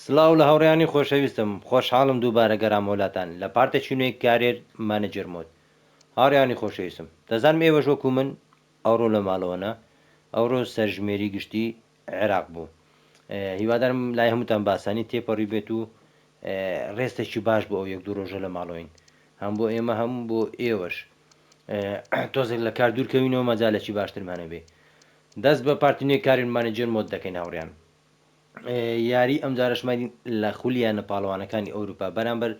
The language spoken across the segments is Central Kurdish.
سلااو لە هەوڕیانی خۆشەویستم خۆشحاڵم دووبارە گەرام وڵاتان لە پارتێکی نوێی کارێر مانەجر مۆت هاوڕیانی خۆشەویستم دەزانم ئێوەش وەکو من ئەوڕۆ لە ماڵەوەنە ئەوڕۆ سەرژمێری گشتی عێراق بوو هیوادارم لای هەمووتان باسانی تێپەڕی بێت و ڕێستێکی باش بۆ ئەو یەک دوو ڕۆژە لە ماڵەوەین هەم بۆ ئێمە هەم بۆ ئێوەش تۆزێک لە کار دوورکەوینەوە مەجالێکی باشترمانە بێ دەست بە پارتینێ کارین مانەجر مۆت دەکەین هاوڕیان یاری ئەم جارەشمانی لە خولیان پاڵەوانەکانی ئەوروپا بەرامبەر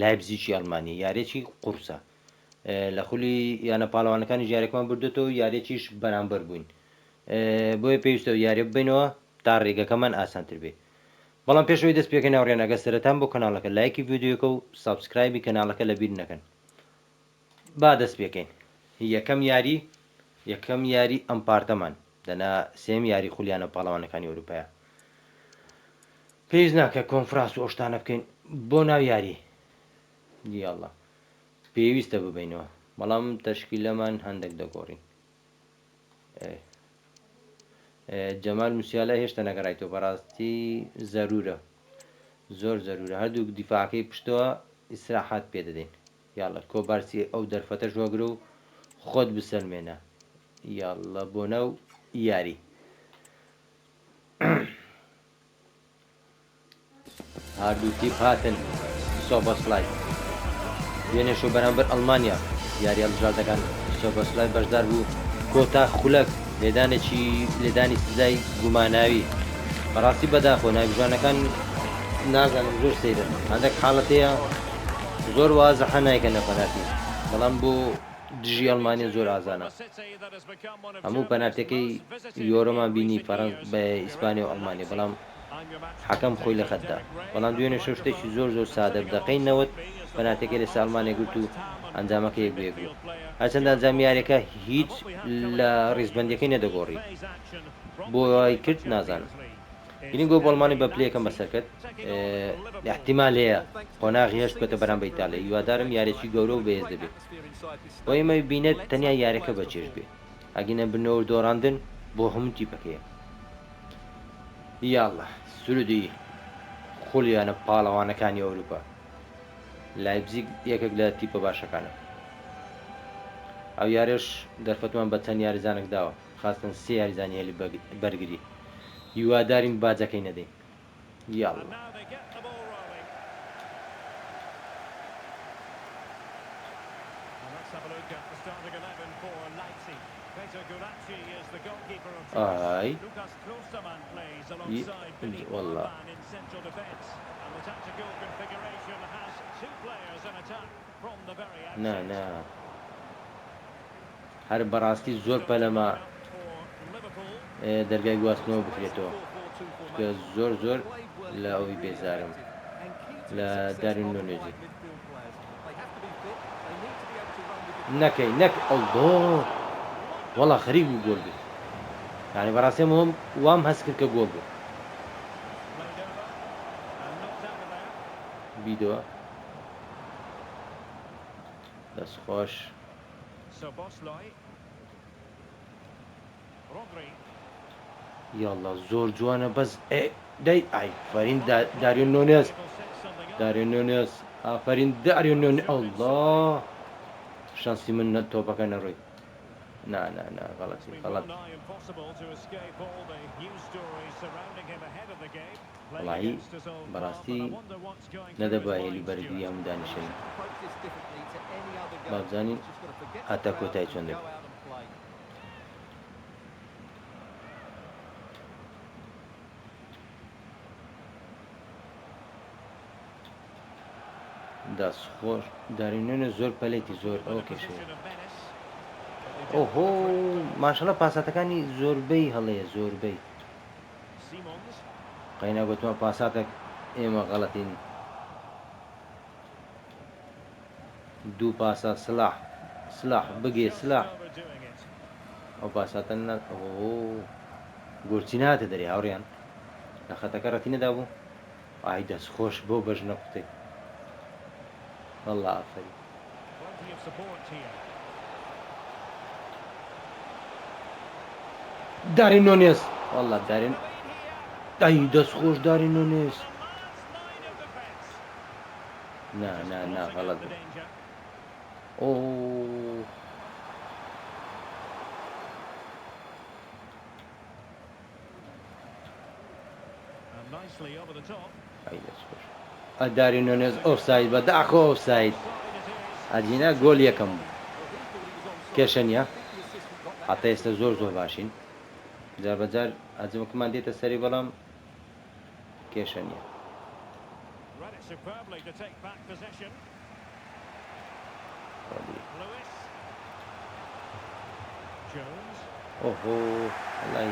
لایبزیکی ئەڵمانی یارێکی قورسە لە خولی یانە پاڵەوانەکانی ژارێکمان بردوێتەوە یارێکیش بەرامبەر بووین بۆیە پێویستە یاریە ببینەوە تا ڕێگەکەمان ئاسانتر بێ بەڵام پێشەوەی دەست پێکەی ناوڕێن ئەگە سەرەتان بۆ کەناڵەکە لایکی ڤیددیوکە و سابسکرایبی کەناڵەکە لەبیر نەکەن با دەست پێکەین یەکەم یاری ئەم پارتەمان دەنا سێم یاری خولیانە پاڵەوانەکانی ئەوروپایە پێویست ناکە کۆنفرانس و ئۆشتانە بکەین بۆ ناو یاری دیاڵە پێویستە ببینەوە بەڵام تەشکیلەمان هەندێک دەگۆڕین جەمال موسیالە هێشتا نەگەڕایتەوە بەڕاستی زەرورە زۆر زەرورە هەردوو دیفاعەکەی پشتەوە ئیسراحات پێ دەدەین یاڵە کۆبارسی ئەو دەرفەتە ژۆگرە و خۆت بسەلمێنە یاڵە بۆ ناو یاری هاردوو تیپ هاتن سۆبەسلای دوێنێشەوە بەرامبەر ئەڵمانیا یاری هەڵبژاردەکان سۆبەسلای بەشدار بوو کۆتا خولەک لێدانی سزای گوماناوی بەڕاستی بەداخۆ ناویژوانەکان نازانم زۆر سەیرن هەندێک حاڵەتەیە زۆر وازە حەنایکە نەپەناتی بەڵام بۆ دژی ئەڵمانیا زۆر ئازانە هەموو پەنارتەکەی یۆرۆمان بینی فەڕەنس بە ئیسپانیا و ئەڵمانیا بەڵام حەکەم خۆی لە خەتدا بەڵام دوێنێ شتێکی زۆر سادە دەقەی نەوت پەنارتەکەی لە ساڵمانێ گرت و ئەنجامەکە یەک بێک بوو هەرچەندە ئەنجامیارەکە هیچ لە ڕێزبەندەکەی نەدەگۆڕی بۆ وای کرد نازانم گرنگۆ بۆڵمانی بە پلەکەم بەسەرکرد احتیمال هەیە قۆناغی هەشت بێتە بەرام بە ئیتاڵیا هیوادارم یارێکی گەورە و بەهێز دەبێت بۆ ئێمە بینێت تەنیا یارەکە بەچێش بێت ئەگەنە بنەوە دۆڕاندن بۆ هەموو تیپەکەیە یاڵە سرودی خولیانە پاڵەوانەکانی ئەوروپا لایبزیگ یەکێک لە تیپە باشەکانە ئەو یارێش دەرفەتمان بە چەند یاریزانێک داوە خاستن سێ یاریزانی هێلی بەرگری هیوادارین باجەکەی نەدەین یاڵە ئای والله نا هەر بەڕاستی زۆر پەلەما دەرگای گواستنەوە بکرێتەوە زۆر لە ئەوی بێزارم لە دارین نۆنێژی نەکەی ئەڵڵۆ وەڵا خەریک بوو گۆڵ بێت یعنی بەڕاستیم وام هەست کرد کە گۆڵ بوو بیدەوە دەستخۆش یاڵڵا زۆر جوانە بەس دەی ئای فەرین داریۆن نۆنێز ئافرین داریۆن نۆنێ ئەڵڵا شانسی من تۆپەکە نەڕۆی نا غەڵەت وەڵاهی بەڕاستی نەدەبا هێلی بەرگری هەموو دانیشتنی بابزانین هەتا کۆتایی چۆن دەبێت دەستخۆش دارینێنە زۆر پەلێتی زۆر ئەوە کێشەیە ئۆهۆ ماشەڵە پاساتەکانی زۆربەی هەڵەیە زۆربەی قەینا گوتمە پاساتێک ئێمە غەڵەتین دوو پاسە سلاح بگێ سلاح ئەو پاساتە گورچی ناتە دەری هاوڕیان لە خەتەکە ڕەتی نەدا بوو ئای دەستخۆش بۆ بەژ نەقوتێ والله ئافرین دارین نۆنێز والله دارین ئەی دەستخۆش دارین نۆنێز نا غلط بوو. أوه هاي دەستخۆش ئەداری نونێز ئۆفساید بە داخۆ ئۆفساید ئەجینا گۆل یەکەم بوو کێشە نییە هەتا ئێستا زۆر باشین جار بەجار ئەجەمەکەمان دێتە سەری بەڵام کێشە نییە ئۆهۆ وەڵای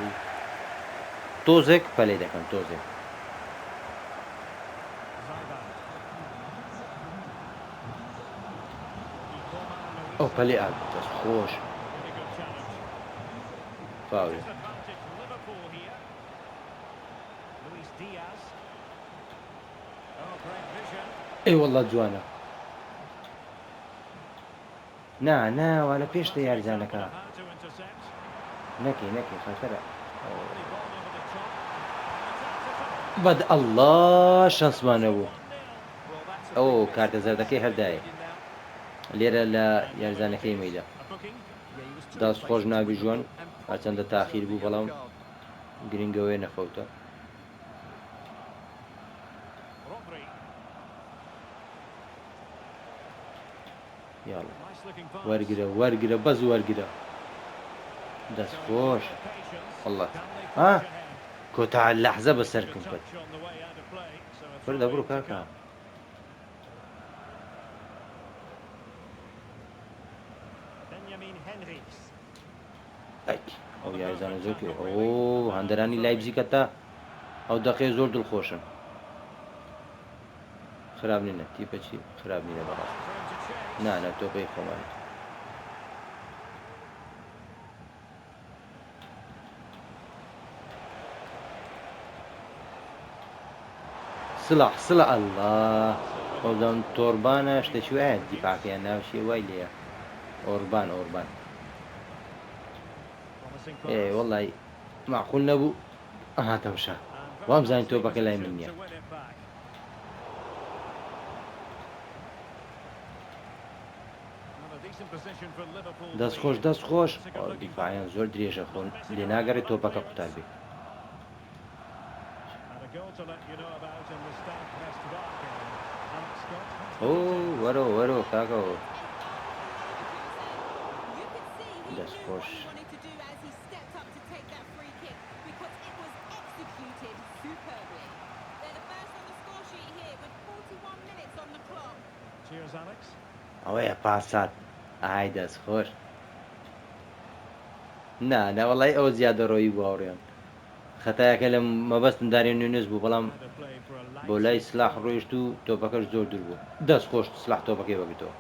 تۆزێک پەلەی دەکەم تۆزێک ئەو پەلێ ئا دەستخۆش فاوڵ ئەی وەڵڵا جوانە وا لە پێشتە یاریزانەکە نەکەی خەتەرە بەد ئەڵڵا شەنسمانە بوو ئەو کارتە زەردەکەی هەردایە لێرە لە یاریزانەکەی مەیدا دەستخۆش ناوی ژوان هەرچەندە تاخیر بوو بەڵام گرنگەوەی نەخەوتە وەرگرە بەز وەرگرە دەستخۆش والله کۆتا لەحزە بەسەرکم کرد بەردە بڕۆ کاکە ئەو یاریزانە زۆر ئەو هەندەرانی لایپزیگە تا ئەو دەقێ زۆر دڵخۆشن خراپ نینە تیپەچی خراپ نینە بەڕاست نانە تۆپەی خۆمانی سڵە ئەڵڵا ئەودەم تۆربانە شتێکی وایە دیپاکەیان ناوشی وای لێیە ئۆربان وەڵی معقول نەبوو ئەهاتەوشە وام زانین تۆپەکە لای من نییە دەستخۆش دیفاعیان زۆر درێژە خۆن لێ ناگەڕێت تۆپەکە قوتار بێت وەرەوە کاکەوە دەستخۆش ئەوەیە پاسات ئای دەستخۆش ناوەڵی ئەوە زیادە ڕۆیی باوڕێن خەتایەکە لە مەبەستم دارێن نوێنێز بوو بەڵام بۆ لای سلاح ڕۆیشت و تۆپەکەش زۆر دوور بوو دەستخۆش سلاح تۆپەکەی وەگرتەوە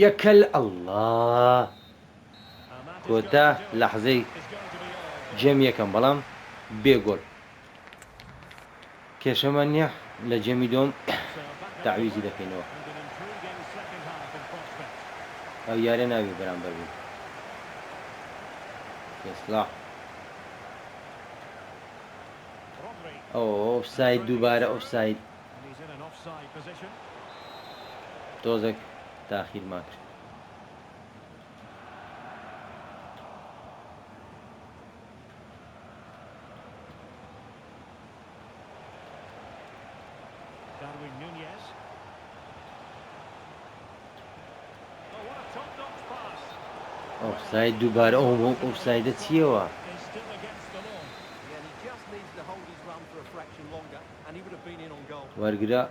یەکەل ئەڵڵا کۆتا لەحزەی جێم یەکەم بەڵام بێگۆل کێشەمان نییە لە جێمی دۆم تعویزی دەکەینەوە ئەو یارە ناوی بەرامبەر بوو ئێسلاح ئۆفساید دووبارە ئۆفساید تۆزێک تاخیرمان کرد ئۆفساید دووبارە ئۆفسایدە چیەوە وەرگرە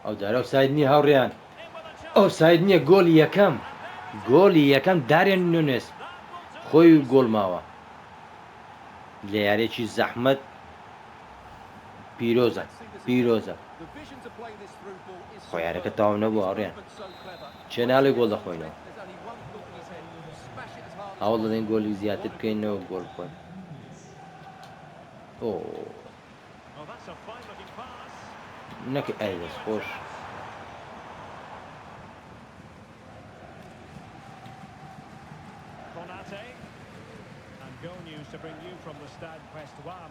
ئەو جارە ئۆفساید نییە هاوڕێیان ئۆفساید نییە گۆلی یەکەم دارێن نونێس خۆی گۆڵ ماوە لە یارێکی زەحمەت پیرۆزە خۆیارەکە تاو نەبوو هاوڕێیان چێ ناڵێ گۆڵ دەخۆینەوە هەوڵ دەدەین گۆلی زیاتر بکەینەوە گۆڵ بخۆین نەکە ئەی دەستخۆش the Stade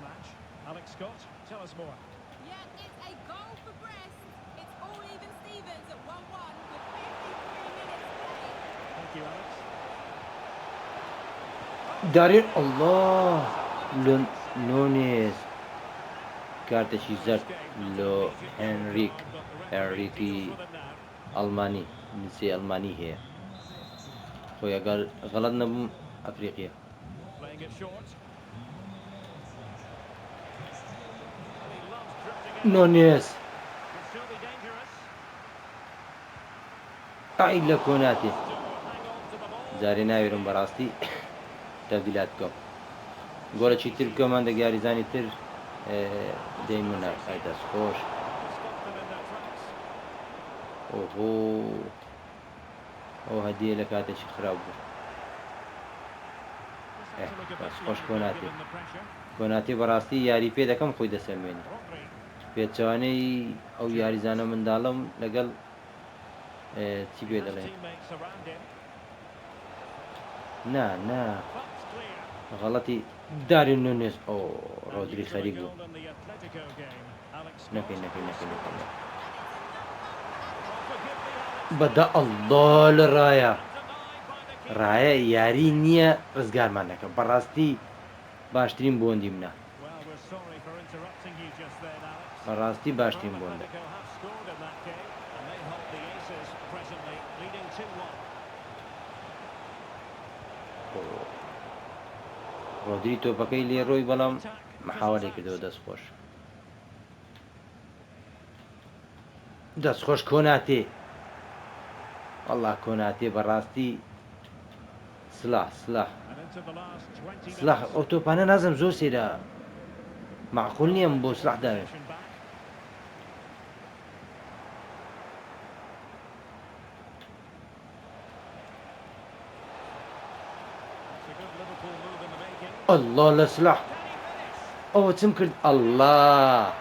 match. Alex Scott, tell us more. Yeah, it's a goal for Brest. It's all even Stevens at 1-1 with 53 minutes played. Thank you, Alex. دارين الله نونيز کارتێکی زەرد لۆ هێنریکی ئەڵمانی نووسێ ئەڵمانی هەیە خۆی ئەگەر غەڵەت نەبووم ئەفریقیە Playing it short. نونيز Could still be dangerous. ئای لە کۆناتێ To hang on to the ball. جارێ ناوێرم بەڕاستی تەبدیلات بکەم گۆڵێکی تر بکەمان دەگاریزانی تر دەیمونە ئای دەست خۆش Stop them in their tracks. ئۆهۆ ئەو هەدیە لە کاتێکی خراپ بوو Just had to look a bit that's خوش slow Konate. given the pressure. کۆناتێ بەڕاستی یاری پێ دەکەم خۆی دەسەلمێنی Rodri. پێچوانەی ئەو یاریزانە منداڵم لەگەڵ چی He پێ has دەڵێن teammates around him. نا Bumps clear. غەڵەتی دارین نونێز ئۆ ڕۆدری And خەریک a بوو goal in the Atletico game. Alex Scott. نەکەی Forgive me, Alex. بەدە ئەڵڵا لە ڕایە Denied by the keeper. ڕایە یاری نییە ڕزگارمان دەکەم بەڕاستی باشترین بۆندی منە Well, we're sorry for interrupting you just then, Alex. بەڕاستی باشترین بۆندە Atletico have scored in that game, and they hold the aces presently, leading 2-1. ڕۆدری تۆپەکەی لێ ڕۆی بەڵام محاوەلێ کردەوە دەستخۆش کۆناتێ وەڵا کۆناتێ بەڕاستی سلاح And into the last 20 سلاح minutes. ئەو تۆپانە نازم زۆر سێرا معقول نییە بۆ سلاح داوێت Possession back. It's a good Liverpool move in the making. ئەڵڵا لە سلاح Can he finish? ئەوە چم کرد ئەڵڵا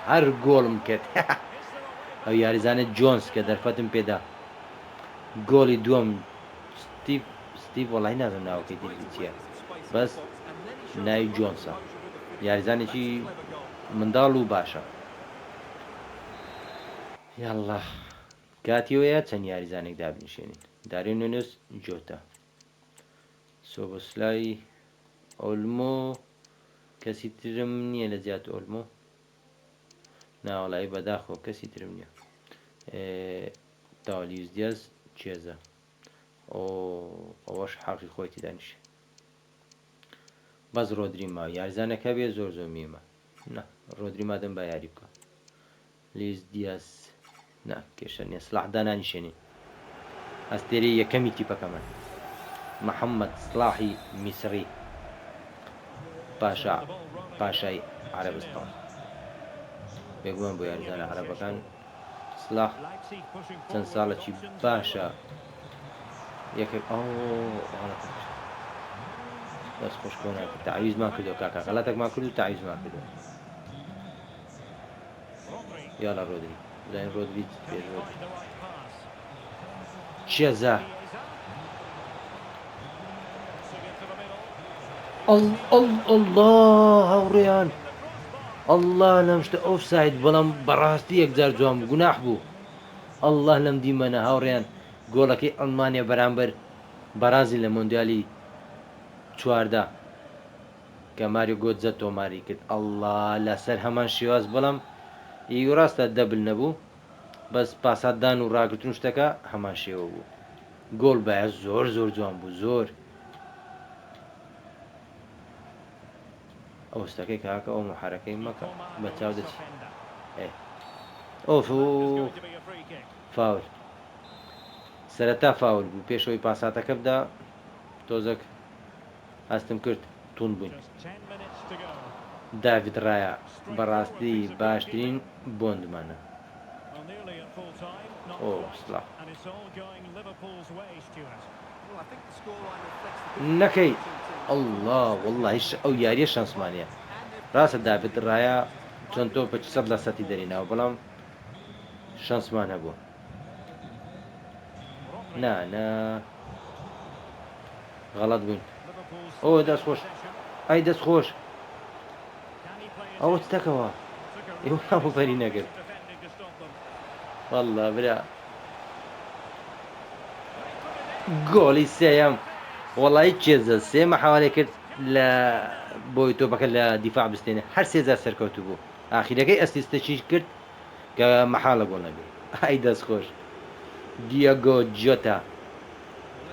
هەر گۆڵم کرد Is there a way ئەو یاریزانێت جۆنس کە دەرفەتم پێدا گۆڵی دووەم ستیڤ وەڵای نازم ناوەکەی دیری چییە بەس ناوی جۆنسە یاریزانێکی منداڵ و باشە یاڵڵا کاتیەوەیە چەند یاریزانێک دابنیشێنین دارێن نونێز جۆتە سۆبۆسلای ئۆلمۆ کەسی ترم نییە لە جیات ئۆلمۆ ناوەڵایی بەداخۆ کەسی ترم نییە تاوالیوز دیاز چێزە ئەوەش حەقی خۆیتی دانیشێ بەس ڕۆدری ما یاریزانەکە بێ زۆر میمە نا ڕۆدری مادەم با یاری بکە لیز دیاز نا کێشە نیە سلاحدا نانیشێنین ئەستێری یەکەمی تیپەکەمان محەممەد سلاحی میسری پاشای عەرەبستان بێگومان بۆ یاریزانە عەرەبەکان سلاح Leipzig pushing چەند forward ساڵێکی with options باشە available. یەکێک دەست خۆش کۆناتی تعویزمان کردو کاکە غەڵەتێکمان کرد و تعویزمان کردو Rodri. یاڵە ڕۆدری زین ڕۆدری Can پێ he find the right pass? چێزە Chiesa. Passing into the middle. الله هاوڕێیان In the crossbar. الله لەم شتە ئۆف ساید بەڵام بەڕاستی یەکجار جوان بوو گوناح بوو الله لەم دیمەنە هاوڕێیان گۆڵەکەی ئەڵمانیا بەرامبەر بەرازیل لە مۆندیالی چواردا کە ماریۆ گۆتزە تۆماری کرد الله لەسەر هەمان شێواز بەڵام ڕاستە دەبل نەبوو بەس پاسادان و ڕاگرتون شتەکە هەمان شێوە بوو گۆڵ بایە زۆر جوان بوو زۆر ئەو شتەکەی کاکە ئەو محارەکەی مەکە بە چاو دەچی ئۆف Going to be a free kick. فاول سەرەتا فاول بوو پێشەوەی پاساتەکە بدا تۆزێک هەستم کرد تون بووین Just 10 minutes to go. داوید ڕایە بەڕاستی باشترین بۆندمانە Well, nearly at full time, not Oh, quite. slap. And it's all going Liverpool's way, Stuart. Well, I think the scoreline reflects the نەکەی two teams. الله والله ئەو یاریە شانسمانە ڕاستە داوید ڕایە چەند تۆپێکی 100% دەرینەوە بەڵام شانسمان هەبووە Rodri. نا غەڵەت بووین Liverpool's ئەوە دەست خۆش possession. ئای دەست خۆش ئەوە تەکەوە ئێوە هەمووبەری نەگرت والله برا گۆڵی سێیەم وڵی چێزە سێ مەحاوالێ کرد لە بۆی تۆپەکە لە دیفاع بستێنێ هەر سێزار سەرکەوتو بوو ئاخیرەکەی ئەسیستەچی کرد کە مەحالە گۆڵ نەبێ ئای دەستخۆش دیەگۆ جۆتا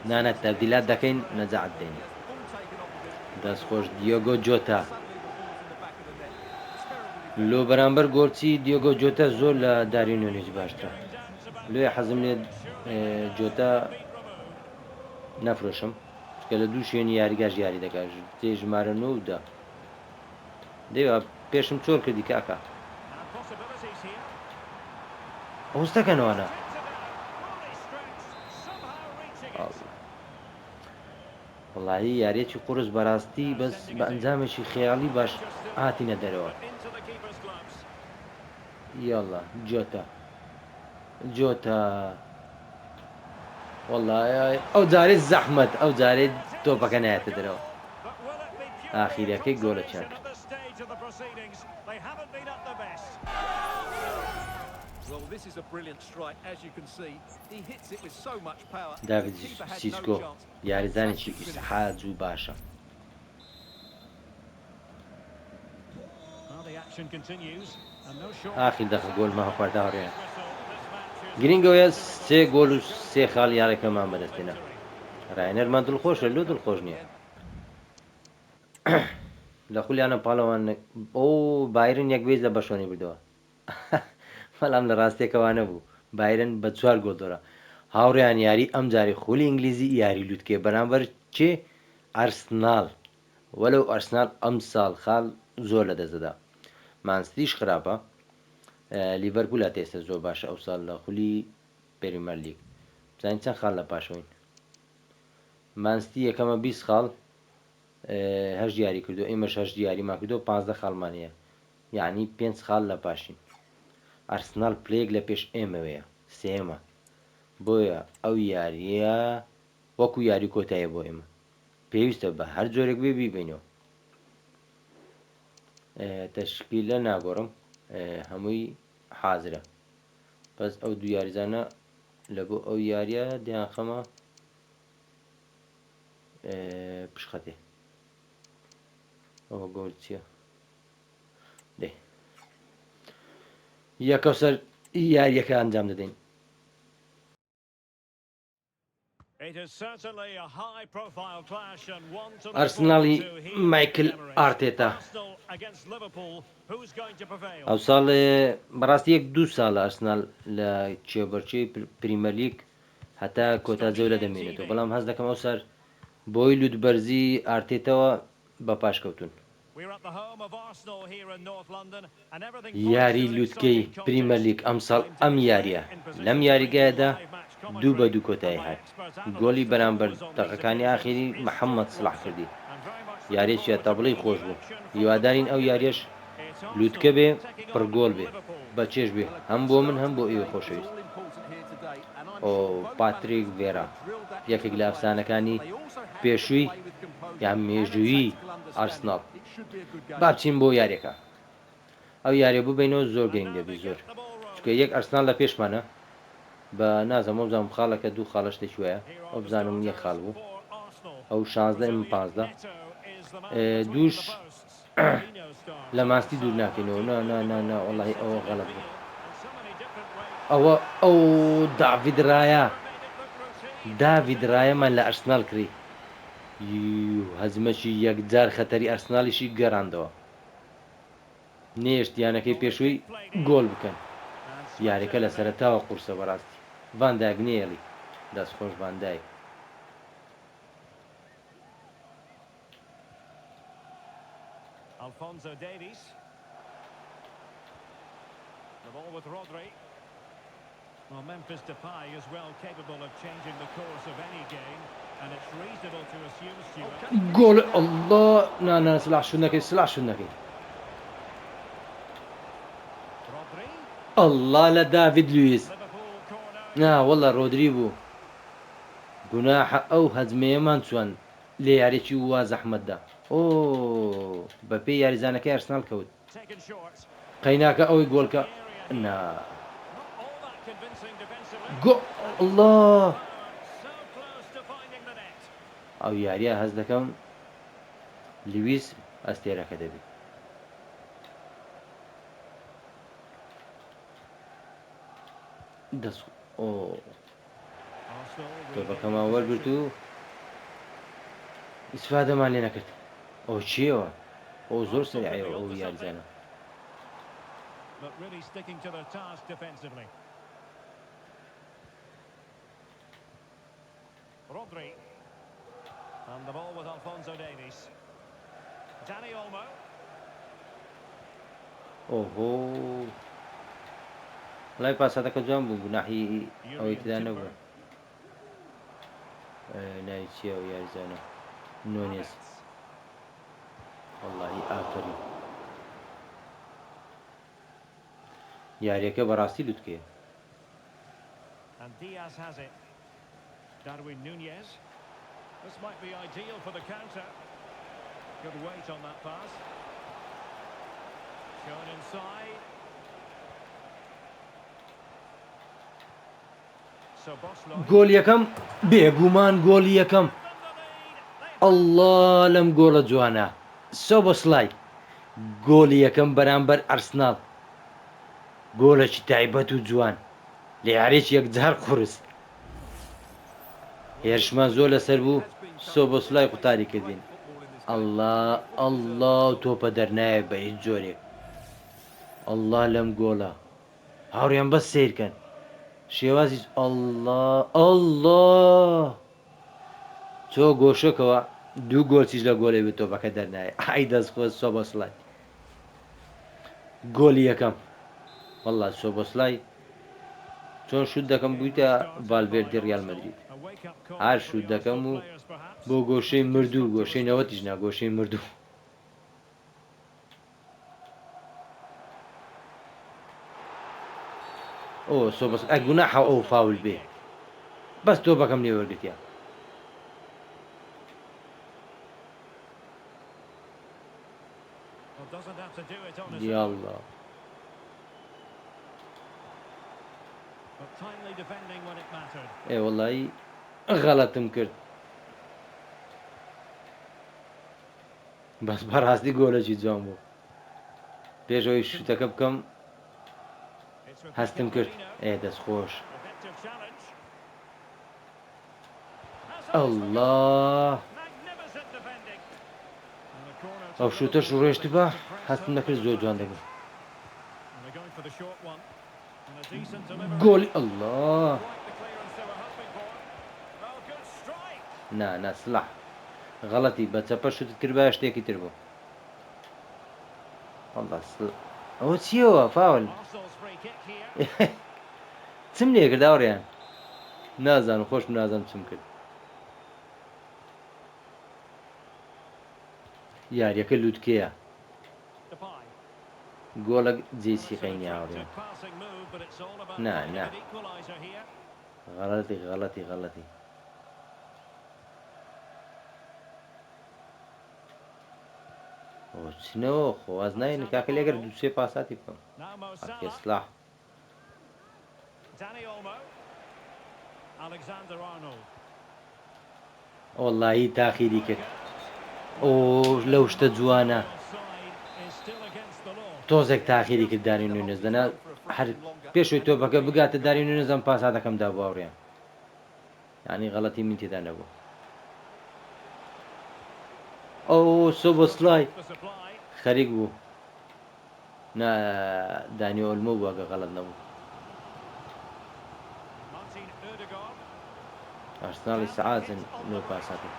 نانە تەبدیلات دەکەین نەجات دێنێ Ball taken off of him. دەستخۆش دیۆگۆ جۆتا Suddenly the ball's in the back of the net. It's terrible defending. لۆ بەرامبەر گۆرچی دیۆگۆ جۆتا زۆر لە دارینۆنێج باشترە لێ حەزم لێ جۆتا نەفرۆشم کە لە دوو شوێنی یاریگاش یاری دەکات تێ ژمارە 9دا دەیوە پێشم چۆر کردی کاکە ئەوستەکەنەوەە وڵایی یاریەکی قورس بەڕاستی بەس بە ئەنجامێکی خەیاڵی باش هاتینە دەرەوە یاڵا جۆتا جۆتا وڵای ئەو جارێ زەحمەت ئەو جارێ تۆپەکە نایەتە دەرەوە ئاخیرەکەی گۆڵە چاک Well, this is a brilliant strike, as you can see. He hits it with so much power. داوید The keeper had no سیسکۆ chance. یاریزانێکی ئیسحاج و باشە ئاخیر دەخە گۆلمە هەخواردا هەڕێن گرنگەوەیە سێ گۆل و سێ خاڵ یاڕێکەمان بەدەستێنە ڕاینەرمان دڵخۆشە لۆ دڵخۆش نییە لە خولیانە پاڵەوان ئەو بایرن یەک بێز لە بەشۆنی بردەوە بەڵام لە ڕاستێکەوانە بوو بایرن بە 4 گۆل دۆرە هاوڕێیان یاری ئەم جاری خولی ئینگلیزی یاری لوتکێ بەرامبەر چێ ئەرسنال وەلو ئەرسنال ئەم ساڵ خاڵ زۆر لە دەستدەدا مانستیش خراپە لیڤەرپول تێستە زۆر باشە ئەو ساڵ لە خولی پێریمەر لیگ زانین چەند خاڵ لە پاشەوەین مانستی یەکەمە 20 خاڵ هەش دیاری کردو ئێمەش هەش دیاریمان کردو 15 خاڵمانەیە یعنی 5 خاڵ لە پاشین ئەرسنال پلێک لە پێش ئێمەوەیە سێمە بۆیە ئەو یاریە وەکو یاری کۆتایە بۆ ئێمە پێویستە بە هەر جۆرێک بێ بیبینەوە تەشکیلە ناگۆڕم هەمووی حازرە بەس ئەو دوو یاریزانە لە بۆ ئەو یاریە دیانخەمە پشخەتێ ئەوە گۆل چییە دێ یەکە سەر یاریەکە ئەنجام دەدەین ئەرسناڵی مایکل ئارتێتا ئەو ساڵ بەڕاستی 1-2 ساڵە ئەرسنال لە کێبەرچەی پریمەر لیگ هەتا کۆتا جەولە دەمێنێتەوە بەڵام هەز دەکەم ئەو سەر بۆی لوتبەرزی ئارتێتەوە بە پاشکەوتون یاری لوتکەی پریمەر لیگ ئەم ساڵ ئەم یاریە لەم یاریگایەدا 2-2 کۆتایی هات گۆلی بەرامبەر دەقەکانی ئاخیری محەممەد سڵاح کردی یاریێکیە تەبڵی خۆش بوو هیوادارین ئەو یاریەش لوتکە بێ پڕگۆل بێ بە چێش بێ هەم بۆ من هەم بۆ ئێوە خۆشەویست ئۆ پاتریک ڤێرا یەکێک لە ئەفسانەکانی پێشووی یان مێژووی ئارسناڵ با بچین بۆ یاریەکە ئەو یاریە بوو بینەوە زۆر گەنگ دەبی زۆر چکە یەک ئەرسناڵ لە پێشمانە بە نازەمە بزانم خاڵەکە دوو خاڵە شتێکی وایە ئەو بزانم یەک خاڵ بوو ئەو 16 من 15 دووش لە ماستی دوور ناکەینەوە وڵی ئەوە غەڵەت بوو ئەوە ئەو داڤید ڕایەمان لە ئەرسناڵ کڕی هەزمەکی یەکجار خەتەری ئەرسناڵیشی گەڕاندەوە نێشتیانەکەی پێشووی گۆل بکەن یاریەکە لە سەرەتاوە قورسە بەڕاستی ڤاندایک نێڵی دەستخۆش ڤاندایک Alphonso Davies. The ball with Rodri. Well, Memphis Depay is well capable of changing the course of any game, and it's reasonable to assume, Stuart. گۆل ئەڵڵا نا سلاح شو نەکەی سلاح شو نەکەی Rodri. ئەڵڵا لە داڤید لویس Liverpool corner. نا وەڵا ڕۆدری بوو گوناحە ئەو هەزمەیەمان چوان لێ یاریێکی وا زەحمەتدا ئۆ بەپێی یاریزانەکەی ئەرسناڵ کەوت taken short. قەیناکە ئەوەی گۆڵکە Area نا not all that convincing defensively. گۆ الله Oh, so close to finding the net. ئەو یاریە هەز دەکەم لویس ئەستێرەکە دەبێت دەست ئۆ Arsenal تۆپەکەمان regaining وەرگرت possession. و ئیسفادەمان لێ نەکرد ئەو چیەوە ئەو زۆر سریعەوە ئەو یاریزانە But really sticking to their task defensively. Rodri. And the ball with Alphonso Davies. Dani Olmo. ئۆهۆ لای پاساتەکە جوان بوو گوناحی ئەوەی Jurriën تدا Timber. نەبوو ناوی چیە ئەو یاریزانە نونێز Havertz. وەڵڵاهی ئافرین یاریەکە بەڕاستی لوتکەیە And Diaz has it. Darwin Nunez. This might be ideal for the counter. Good weight on that pass. Shown inside. So Bosley. گۆڵ یەکەم بێگومان گۆڵی یەکەم ئەڵڵا لەم گۆڵە جوانە سۆبۆسلای گۆڵی یەکەم بەرامبەر ئەرسناڵ گۆڵێکی تایبەت و جوان لە یاریێکی یەکجار قورس هێرشمان زۆر لەسەر بوو سۆبۆسلای قوتاری کردین ئەڵڵا ئەڵڵا و تۆپە دەرنایە بە هیچ جۆرێک ئەڵڵا لەم گۆڵە هاوڕێیان بەس سیرکەن شێوازی ئەڵڵا ئەڵڵا چۆ گۆشەکەوە دوو گۆڵچیش لە گۆڵێ بێت تۆپەکە دەرنایە ئای دەستخۆش سۆبۆسلای گۆڵی یەکەم وەڵڵا سۆبۆسلای چۆن شوت دەکەم بوویتە ڤالڤێردی ڕیال مەدرید هەر شوت دەکەم و بۆ گۆشەی مردوو گۆشەی نەوەتیش نا گۆشەی مردوو ئۆ سۆبەس ئە گوناحە ئەو فاول بێ بەس تۆ بەکەم لێ وەرگرتیا Well, doesn't have to do it on his own. یاڵڵا But timely defending when it mattered. ئێ وەڵایی غەڵەتم کرد بەس بەڕاستی گۆلێکی جوان بوو پێشەوەی شوتەکە بکەم It's with هەستم Mikel کرد Merino. ئێ دەستخۆش Effective challenge. ئەڵڵا Magnificent defending. And a corner to ئەو the شوتەش middle. ڕێشت بە To press هەستم home. نەکرد زۆر جوان دەبوو And they're going for the short one. And a decent delivery. گۆلی ئەڵڵا Quite the clearance they were hoping for. Oh, good strike. نا نا سلاح غەڵەتی بە چەپە شوتت کرد بە شتێکی تر بوو ئەڵڵا ئەوە چیەوە فاول Arsenal's free kick here. چم لێ کرد هاوڕێیان نازانم خۆشم نازانم چم کرد یاریەکە لوتکەیە Depay. گۆڵە جێسی It's an قەینی هاوڕێیان attractive passing move, but it's all about No, finding no. an equaliser here. غەڵەتی ئەو چنەوە خۆواز ناین کاکە لێگەر دوو سێ پاساتی بکەم Now Mo ئەکێ Salah. سلاح Dani Olmo. Alexander-Arnold. وەڵڵاهی تاخیری کرد ئۆ لەو شتە جوانە Offside is still against the law. تۆزێک تاخیری کرد داری نوێنێز دەنا هەر پێشەوەی تۆپەکە بگاتە داری نوێنێزم پاساتەکەمدا بۆ هاوڕێیان یعنی غەڵەتی من تێدا نەبوو ئەو سۆبۆسلای The supply. خەریک بوو نا دانی ئۆلمۆ بووە کە غەڵەت نەبوو Martin Ødegaard. ئەرسناڵی سەعاتن لۆ پاساتی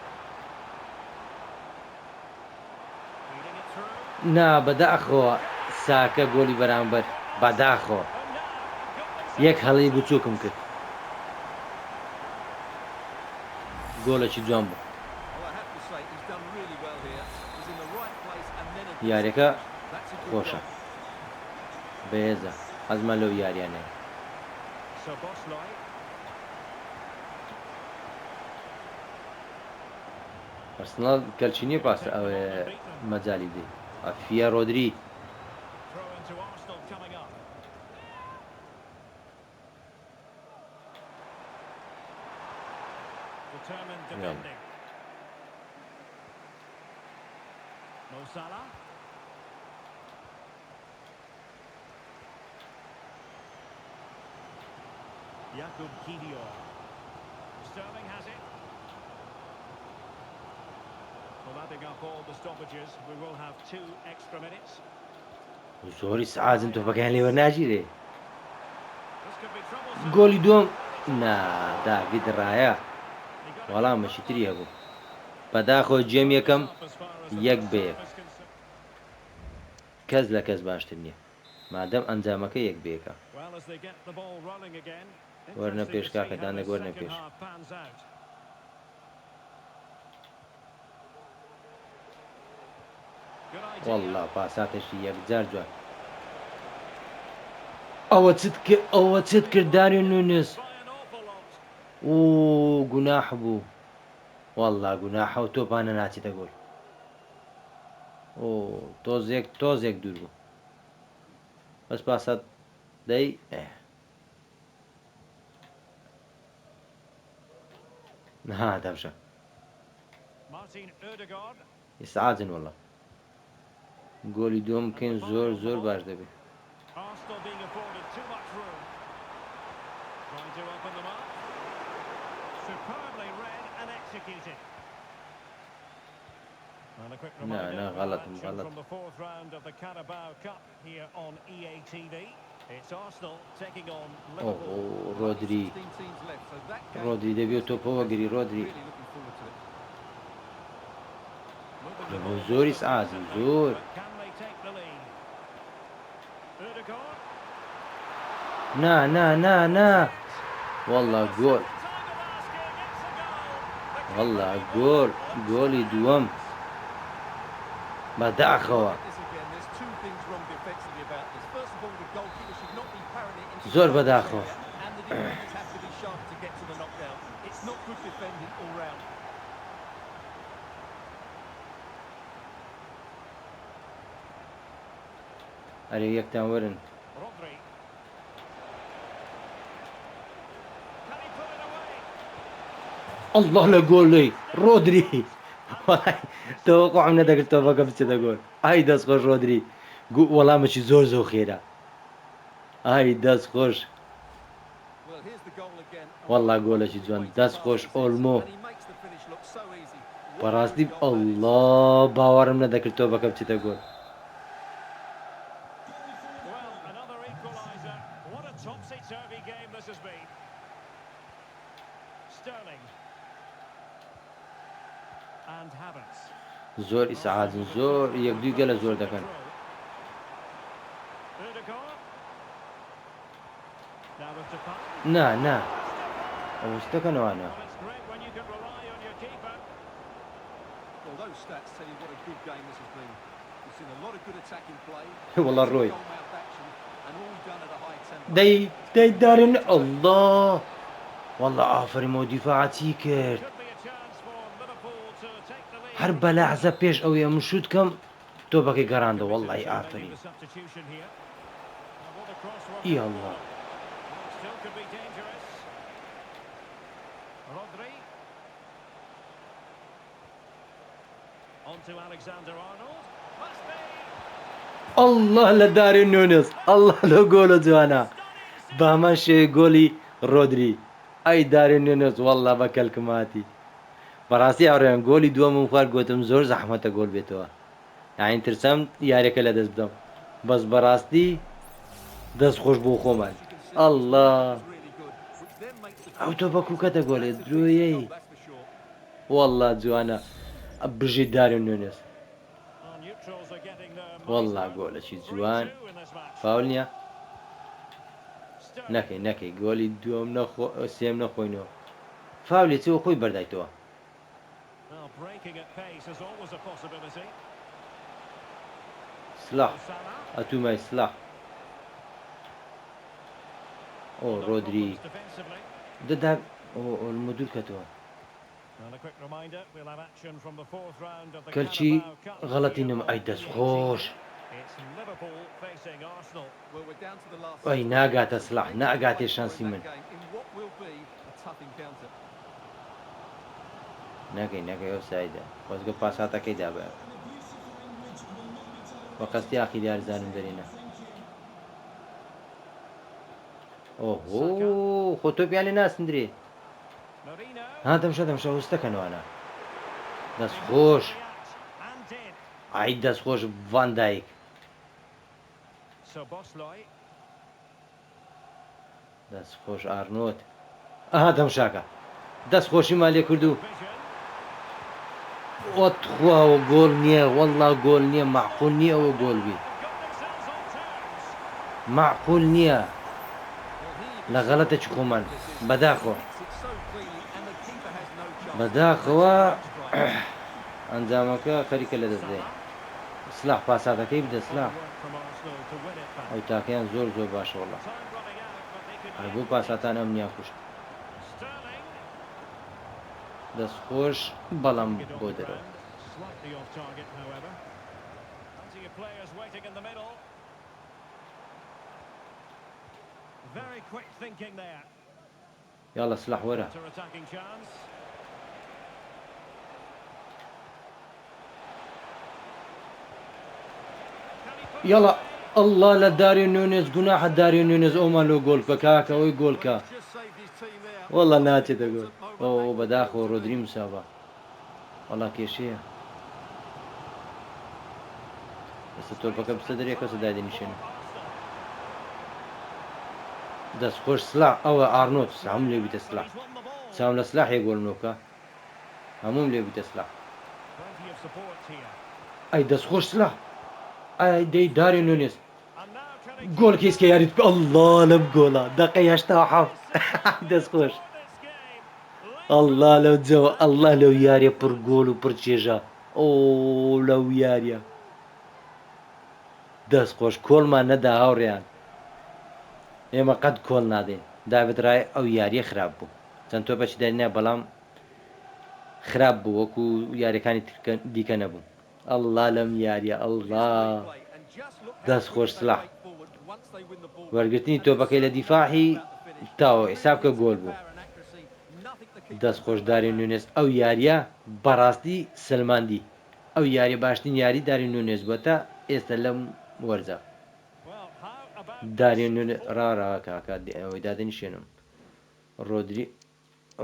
Feeding it through. نا بەداخەوە ساکە گۆلی بەرامبەر بەداخەوە And now, goodness. یەک هەڵی بچووکم کرد گۆڵێکی جوان بوو Well, I have to say, he's done really well here. He's in the right place and then a یاریەکە That's a good خۆشە goal. بەهێزە حەزمان لەو یاریانەیە So Bosley. ئەرسناڵ کەلچینیە پاس ئەوێ مەجای دێ ئەفیە ڕۆدری Determined يلا. defending. Mo Salah. Jakub Kiwior. Sterling has it. Well, adding up all the stoppages, we will have 2 extra minutes. زۆری سعازم تۆپەکەیان لێوە ناگیرێ. This could be troublesome. گۆلی دووەم داوید ڕایە وەڵامەشی تری هەبوو بەداخۆ جێم یەکەم یەک بە یەک کەس لە کەس باشتر نییە مادەم ئەنجامەکە یەک بەیەکە. Well, as they get the ball rolling again. وەرنە Interesting پێش to see کاکە how دانە this وەرنە second پێش. half pans out. Good idea. والله پاساتێکی یەکجار جوان. ئەوە چت کرد داریۆن نونێز. By an awful lot. گوناح بوو والله گوناحە و تۆپانە ناچێتە گۆل. تۆزێک دوور بوو بەس پاسات دەی دەمشە Martin Ødegaard. ئێستاعاجن وەڵە گۆلی دووەم بکەین زۆر باش دەبێت. Arsenal being afforded too much room. Trying to open them up. Superbly read and executed. And a quick reminder, no, of غلط, action غلط. from the 4th round of the Carabao Cup here on EA TV. It's Arsenal taking on Liverpool. رۆدری 16 teams left, so that game رۆدری دەبێت تۆپەوە گری رۆدری really looking forward to it. Moving the لەبۆ ball زۆری forward سعازم decently, زۆر but can they take the lead? Ødegaard. نا والله گۆل Time of asking, it's a goal. والله گۆلی دووەم بەداخەوە This again, there's 2 things wrong defensively about this. First of all, the goalkeeper should not be parrying it in زۆر such a بەداخەوە. area, and the defenders have to be sharp to get to the knockdown. It's not good defending all round. ئەرێ یەکتان وەرن Rodri. Can he put it away? الله لە گۆڵی رۆدری تەوەقعم نەدەکرد تۆپەکە بچێتە گۆل. ئای دەستخۆش رۆدری وەڵامەکی زۆر خێرا ئای دەستخۆش Well, here's the goal again. والله گۆلێکی جوان دەستخۆش ئۆلمۆ And he makes the finish look so easy. What a بەڕاستی goal that is. ئەڵڵا باوەڕم نەدەکرد تۆپەکە بچێتە گۆل. Well, another equaliser. What a topsy-turvy game this has been. Sterling. And Havertz. زۆر ئیسعادن زۆر یەک دوی گەلە زۆر دەکەن. Ødegaard. Now with Depay. نا ئەوستەکەنەوانە Well, it's great when you can rely on your keeper. Well, those stats tell you what a good game this has been. We've seen a lot of good attacking play. والله Some ڕۆی goal-mouth action, and all done at a high tempo. دەی دارن الله والله ئافرین دیفاعەتی کرد Could be a chance for Liverpool to take the lead. هەر بە لەحزە پێش ئەوەیە من شوت کەم تۆپەکەی گەڕاندە Could be والله maybe ئافرین the substitution here. Now, what a cross from ئی the الله ball. Still could be dangerous. Rodri. On to Alexander-Arnold. Must be. الله لە داری نونس الله لە گۆلە جوانە بامان شێ گۆلی رۆدری ئەی داری نونس والله بە کەلکماتی بەڕاستی ئەوڕێن گۆلی دووەمم خوارد گوتم زۆر زەحمەتە گۆل بێتەوە یاین ترسەم یارێکە لە دەست بدەم بەس بەڕاستی دەست خۆش بۆ خۆمان الله Really good, which then makes the ئەو تۆپە کوکەتە گۆلێ درۆیەی goal, that's for sure. والله جوانە بژی داری نونس Our neutrals are getting their والله money's worth. گۆلەکی 3-2 جوان in this match. فاول نییە Sterling. نەکەی گۆلی دووەم سێم نەخۆینەوە فاولی چەوە خۆی بەردایتەوە Well, breaking at pace is always a possibility. سلاح Salah. ئەتومای سلاح ئۆ No رۆدری problems defensively. دەدا ئۆلمە دوور کەتەوە And a quick reminder, we'll have action from the 4th round of the کەلچی Carabao Cup غەڵەتی here نەما on ئەی EA دەستخۆش TV. It's Liverpool facing Arsenal. Well, we're down to the last ئەی 6 ناگاتە minutes. The Rangers ناگاتێ play شانسی in من that game in what will be a tough encounter. نەکەی ئەو سایدە خۆزگە پاساتەکەی دابە بە قەستی ئاخیر یاریزانم دەرێنە ئۆهۆ خۆ تۆپیان لێ ناسندرێ Marino. ها دەمشە وستەکەنوانە دەستخۆش And did. ئای دەستخۆش ڤاندایک Szoboszlai. دەستخۆش ئارنۆت ئەها دەمشاکە دەستخۆشی مالێ کردو Vision. ئۆتخواوە گۆڵ نییە وەڵا گۆڵ نییە معقول نییە ئەوە گۆڵ بی Got themselves on terms. معقول نییە Well, لە غەڵەتێکی خۆمان بەداخۆ hits it so cleanly and the keeper has no chance. بەداخەوە ئەنجامەکە خەریکە لە دەستدەین سلاح پاساتەکەی بدە سلاح Work from Arsenal to win it back. ئەو تاکەیان زۆر باشە وڵە Time running out, but they could هەبوو پاساتان ئەمنیان کوشت Sterling. دەستخۆش بەڵام Get on بۆ the دەرەوە ground. Slightly off target, however. Plenty of players waiting in the middle. Very quick thinking there. یاڵە سلاح وەرە Counter-attacking chance. Can he put it یاڵە away? ئەڵڵا لە داری نوێنێز گوناحە داری نوێنێز ئەومان لەو گۆڵکە کاکە ئەوی گۆڵکە Just saved his team there. وەڵا ناچێتە گۆل ئەو بەداخەوە ڕۆدری موساوە وەڵا کێشەیە ئێستا تۆپەکە بستە دەرێ کەسە دادێنیشێنە دەستخۆش سلاح ئەوە ئارنۆت هەموو لێ بیتە سلاح He's won the ball. چاوم لە سلاحێ گۆڵنۆکە هەموم لێ بیتە سلاح Plenty of support here. ئەی دەستخۆش سلاح ئەی دەی داری نوێنێز And now can he گۆڵ کێسکە یاریت ئەڵڵا لەم گۆڵە دەقەی هەشتا حەفت دەستخۆش score this game? ئەڵڵا لەو جەوە ئەڵڵا لەو یاریە پڕ گۆڵ و پڕ چێژە ئۆ لەو یاریە دەستخۆش کۆڵمان نەدا هاوڕێیان ئێمە قەت کۆڵ نادێن داوێت ڕای ئەو یاریە خراپ بوو چەند تۆ بەچی دەرنە بەڵام خراپ بوو وەکو یاریەکانی دیکە نەبوو ئەڵڵا لەم یاریە ئەڵڵا And just look how دەستخۆش quick they سلاح break forward once they win the ball. وەرگرتنی تۆپەکەی لە دیفاعی تاوە حساب کە گۆل بوو Power and accuracy, nothing the keeper دەستخۆشداری نوێنێز ئەو یاریە بەڕاستی سلماندی ئەو یاریە باشترین یاری داری نوێنێز بووە تا ئێستا لەم وەرزە Well, how about داری this? نوێنێ ڕاڕا کاکە ئەوەی دادەنیشێنم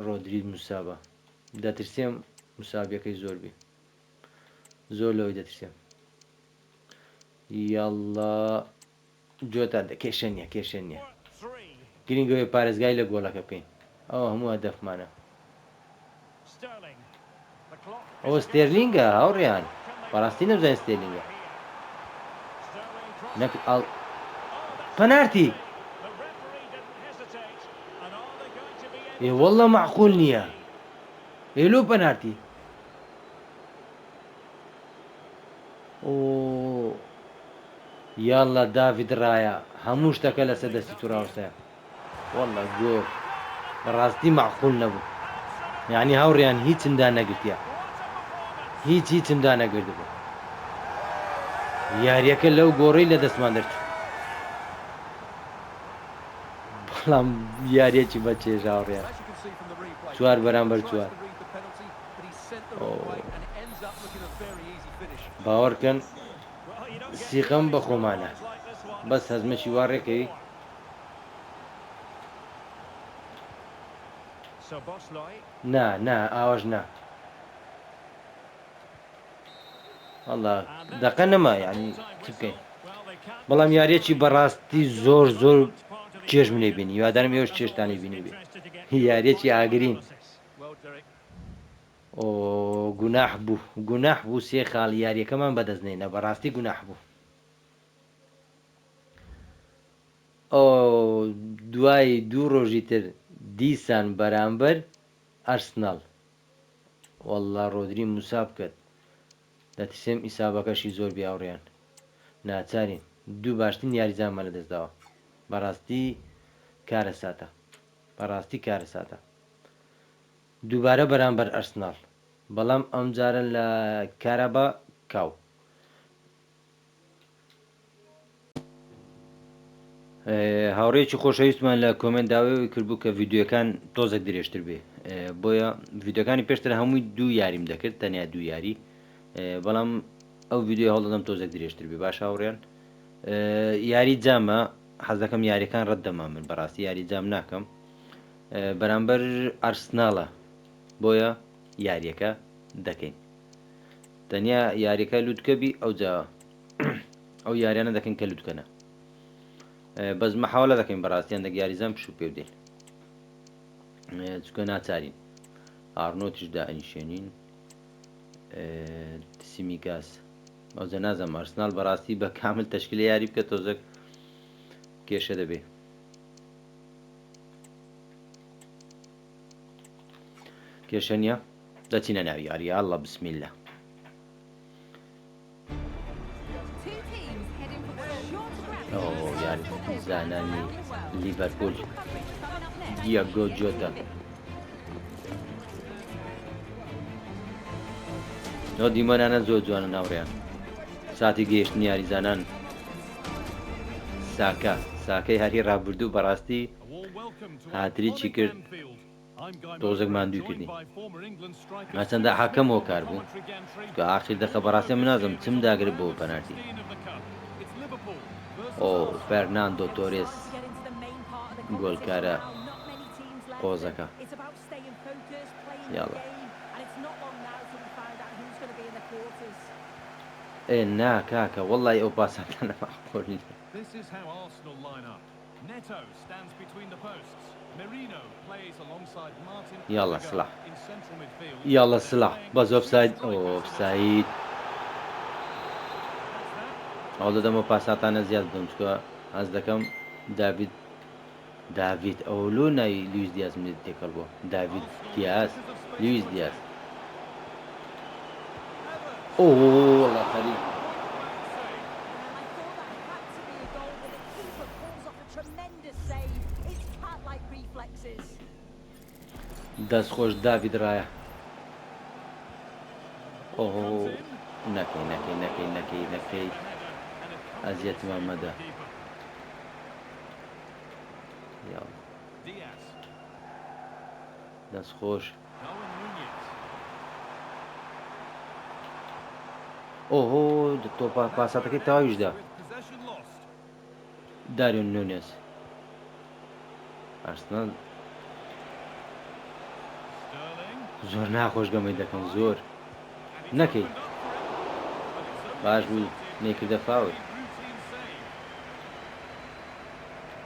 ڕۆدری موسابە دەترسێم موسابیەکەی زۆر بی زۆر لەوەی دەترسێم یاڵڵا جۆتان کێشە نییە کێشە نییە Three. گرنگەوەی پارێزگای لە گۆڵەکە بکەین ئەوە هەموو هەدەفمانە Sterling. The clock is ئەوە against ستێرلینگە them. هاوڕێیان Can they بەڕاستی نەبزانین ستێرلینگە Sterling crossed نەک it. ئەڵ Oh, that's پەنارتی the referee didn't hesitate. And are they going to be able ئێ to وەڵڵا معقول نییە ئێلۆ پەنارتی ئۆ یاڵڵا داڤید ڕایە هەموو شتەکە لەسەر دەستی تووڕاوستەیە وەڵڵا گۆڵ بەڕاستی معقول نەبوو یعنی هاوڕێیان هیچمدا نەگرتیە هیچمدا نەگرت بوو یاریەکە لەو گۆڕەی لە دەستمان دەرچوو بەڵام یاریەکی بە چێژ هاوڕێیان As you can see from the replay, چوار بەرامبەر tries چوار to read the penalty, but he sent the wrong way and it ends up looking a very easy finish. باوەڕکەن Well, you don't get سیقەم many بە خۆمانە scorelines like this one. بەس هەزمەشی وا ڕێکەوی Szoboszlai. نا ئاواش نا وەڵا دەقە نەما یعنی چ بکەین بەڵام یاریەکی بەڕاستی زۆر چێژ منێ بینی یادارم ئێوەش چێشتانی بینی بێ یاریەکی ئاگرین Well, Derek, ئۆ گوناح بوو سێ خاڵ یاریەکەمان بەدەستنێنە بەڕاستی گوناح بوو ئۆ دوای دوو ڕۆژی تر دیسان بەرامبەر ئەرسناڵ وەڵڵا ڕۆدری موسا بکەت دەترسێم ئیسابەکەشی زۆر بیاوڕێیان ناچارین دوو باشترین یاریزانمان لە دەستداوە بەڕاستی کارە ساتە دووبارە بەرامبەر ئەرسناڵ بەڵام ئەم جارە لە کارەبا کاو هاوڕێکی خۆشەویستمان لە کۆمنت داوای کردبوو کە ڤیددیوەکان تۆزێک درێژتر بێ بۆیە ڤیددیوەکانی پێشتر هەمووی دوو یاریم دەکرد تەنیا دوو یاری بەڵام ئەو ڤیددیو هەڵدەدەم تۆزێک درێژتر بێ باش هاوڕێن یاری جامە حەز دەکەم یاریەکان ڕەت دەما من بەڕاستی یاری جام ناکەم بەرامبەر ئەرسناڵە بۆیە یاریەکە دەکەین تەنیا یاریەکە لوتکەبی ئەو جا ئەو یاریانە دەکەین کە لوتکەنە بەس مەحاولە دەکەین بەڕاستیان دەک یاریزان پش و پێ بدەین چکە ناچارین ئارنۆتیش دائنیشێنین سیمیکاس ئەوجە نازەم ئەرسناڵ بەڕاستی بە کامل تەشکیلە یاری بکە تۆزێک کێشە دەبێ کێشە نیە دەچینە ناوی یاری ئاڵڵا بسمیلە Two teams heading for the short scrap. ئەو یاری زانانی لیڤەرپول دیاگۆ جۆتا ئەو دیمەرانە زۆر جوانە ناوڕێیان ساتی گەیشتنی یاریزانان ساکەی هەری ڕابردوو بەڕاستی هاتریی کرد تۆزێک ماندوو کردی مەچەندە حەکەمەوە کار بوو کە ئاخیر دەخە بەڕاستی من نازم چم داگرێت بۆ پەنارتی ئۆ فەرناندۆ تۆرێس گۆلکارە قۆزەکە یاڵە ئێ نا کاکە وەڵی ئەو پاسەکە نەماخۆلی This is how Arsenal line up. Neto stands between the posts. Merino plays alongside Martin Yalla, Odegaard Salah. in central midfield. یاڵە سلاح بەس ئۆفساید ئۆفساید ئەو دەدەمە پاساتانە زیاد بدەم چکە ئەس دەکەم داوید ئەولو ناوی لویس دیاز من تێکەڵ بووە داوید دیاز لویس دیاز وەڵا خەریک دەستخۆش داوید ڕایە نەکەی ئەزیەتمان مەدە Diaz. دەستخۆش Darwin Nunez. تۆ پاساتەکەی تاویشدا With possession lost. داریۆن نونێس ئەرسنال Sterling. زۆر ناخۆش گەمەی دەکەم زۆر And it's نەکەی opened up for him. But it's certainly باش بوو resulted نێکردە فاول in a routine save.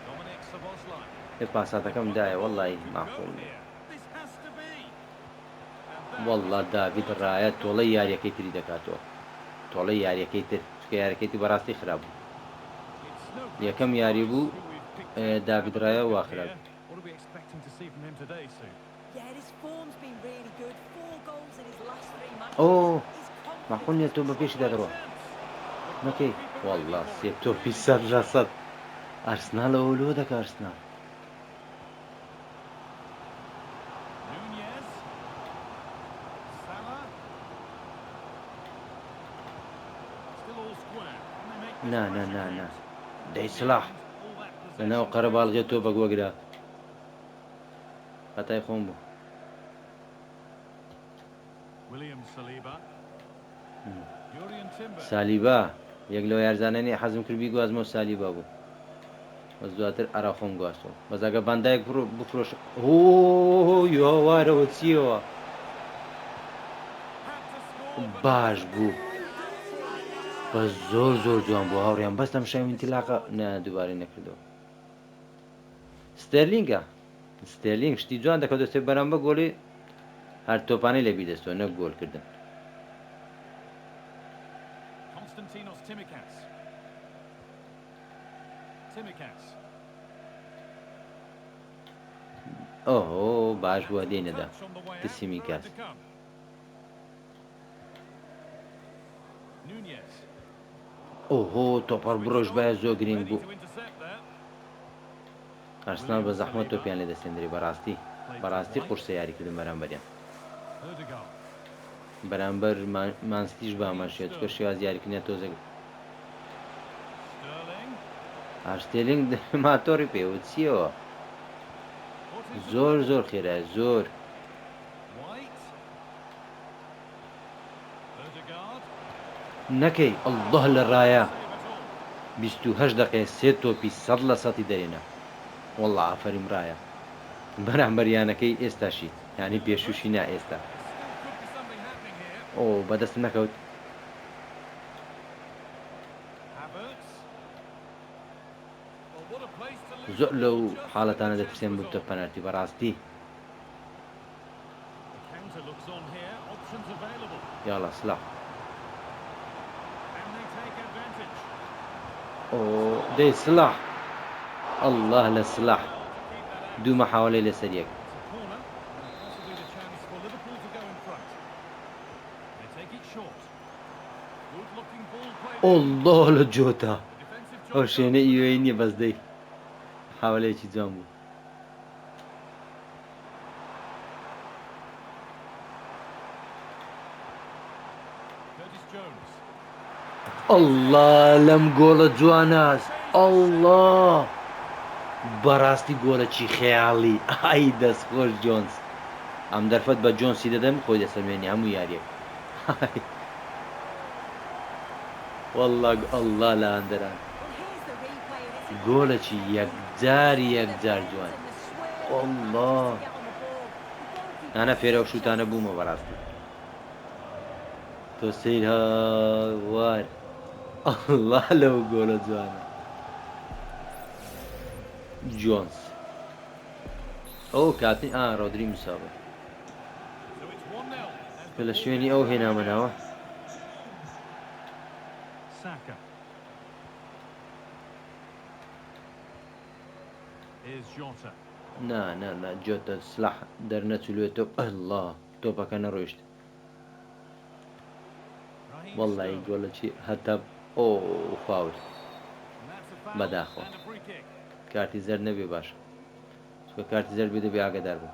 Dominic Szoboszlai. پێ پاساتەکەم دایە وەڵی Goal ماخۆل here. This has to be. And that وەڵا داوید ڕایە تۆڵەی یاریەکەی تری دەکاتەوە تۆڵەی یاریەکەی تر چکە یاریەکەی بەڕاستی خراپ بوو it's no یەکەم یاری بوو who we've picked داوید ڕایە وا خراپ here. What are we expecting to see from him today, Sue? Yeah, his form's been really good. 4 goals in his last 3 matches. Oh, His ماخۆل نیە confidence تۆ بە پێش دەڕۆ نەکەی وەڵا سێ تۆپی سەد ڕەسەد ئەرسناڵ ئەولۆ دەکە ئەرسناڵ Nunez. Salah. Still all square. Can they make this نا pressure count? دەی سلاح All that لەناو possession. قەرەباڵغێت تۆ بەگوەگرا هەتای خۆم بوو William Saliba. Jurrien Timber. سالیبا یەک لەو یارزانانی حەزم کردبی گوازمەوە سالیبا بوو بەس دواتر ئەراخۆم گواستەوە بەزاگە بەندایەک بفرۆش یۆوارەوە چیەوە Had to score, but باش بوو بە زۆر جوان بوو هاوڕێیان بەستەم شەوین تیلاقە نە دووبارەی نەکردەوە ستێرلینگ شتی جوان دەکەوت دەستێ بەرامبە گۆڵی هەر تۆپانەی لە بیدەستەوە نەک گۆڵکردن Konstantinos Tsimikas. Tsimikas. باش بووە دێنەدا Touch on the way out. Tsimikas. Throw it to come. Nunez. تۆپەر بڕۆژ بایە زۆر گرنگ Ready بوو to intercept there. ئەرسنال بە زەحمەت تۆپیان لێ دەستێندرێ بەڕاستی قورسە یاریکردن بەرامبەریان Odegaard. بەرامبەر مانستیش بامەشێت چکە شێواز یاریکردنیان تۆزێک Sterling. هاشتێلینگ ماتۆری پێوت چیەوە زۆر زۆر خێرا زۆر White. Odegaard. نەکەی ئەڵڵه لە ڕایە Save it all. 28 دقێ سێ تۆپی 100 لە سەتی دەرێنە وەڵڵا ئافریم ڕایە بەرامبەریانەکەی ئێستاشی یعنی پێشوشی نا ئێستا Still could be something happening here. ئۆ بەدەست نەکەوت Havertz. Well, what a place to lose زۆر the لەو ball just when حاڵەتانە the دەترسێن chance was بوو بتە on. پەنالتی بەڕاستی The counter looks on here. Options available. یاڵا سلاح Can they take advantage? ئۆ دەی سلاح ئەڵڵه لە سلاح Well, to keep that out. دوو مەحاوەلەی لەسەر یەک It's a corner, and possibly the chance for Liverpool to go in front. They take it short. Good-looking ball played. ئۆڵڵه لە جۆتا The defensive ئەو job شوێنە done. ئیوەی نییە بەس دەی حاوەلەیەکی جوان بوو Curtis Jones. ئەڵڵا لەم گۆڵە جواناس ئەڵڵا بەڕاستی گۆڵەکی خەیاڵی ئای دەستخۆش جۆنس ئەم دەرفەت بە جۆنسی دەدەم خۆی دەسەلمێنی هەموو یاریەک وەڵڵا ئەڵڵا لە ئەندەران Well, here's the replay, and it's گۆڵەکی یەکجاری یەکجار جوان والله. نانە فێرە و شوتانە بوومە بەڕاستی تۆ سیر هاوار ئەڵڵا لەو گۆڵە جوانە جۆنس ئەو کاتی ڕۆدری مساوە So it's 1-0. کە لە شوێنی ئەو هێنامەناوە Saka. Here's Jota. نا جۆتە سلاح دەرنەچلوێتە ئەڵڵا تۆپەکە نەڕۆیشت Raheem وەڵڵی Sterling. گۆڵەکی هەتا ئۆ فاول And that's a foul Badajo. and a free kick. کارتی زەر نەبێ باش چکە کارتی زەر بێ دەبێ ئاگادار بن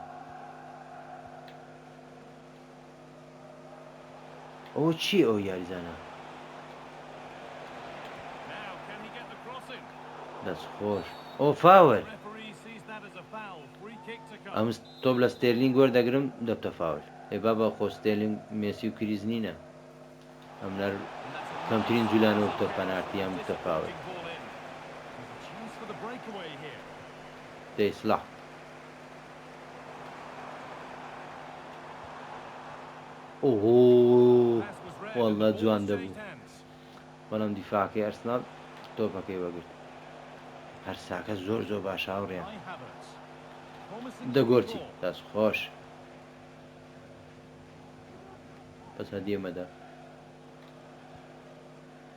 ئەوە چی ئەو یاریزانە Now, can he get the cross in? دەستخۆش ئەو فاول The referee sees that as a foul. Free kick to come. ئەم تۆپ لە ستێرلینگ وەردەگرم دەبتە فاول ئێ بابە خۆ ستێرلینگ مێسی و کریز نینە ئەم لەر And that's a کەمترین جولانەوە بتە پەنارتی یان بتە فاول looking ball in. There's a chance for the breakaway here. دەی سلاح ئۆ Pass was read and والله the ball جوان changed دەبوو hands. بەڵام دیفاعەکەی ئەرسنال تۆپەکەی وەگرت هەر ساکە زۆر باش هاوڕێن Kai Havertz. Promising دەگۆرتی ball. دەستخۆش بەس هەدیەمەدا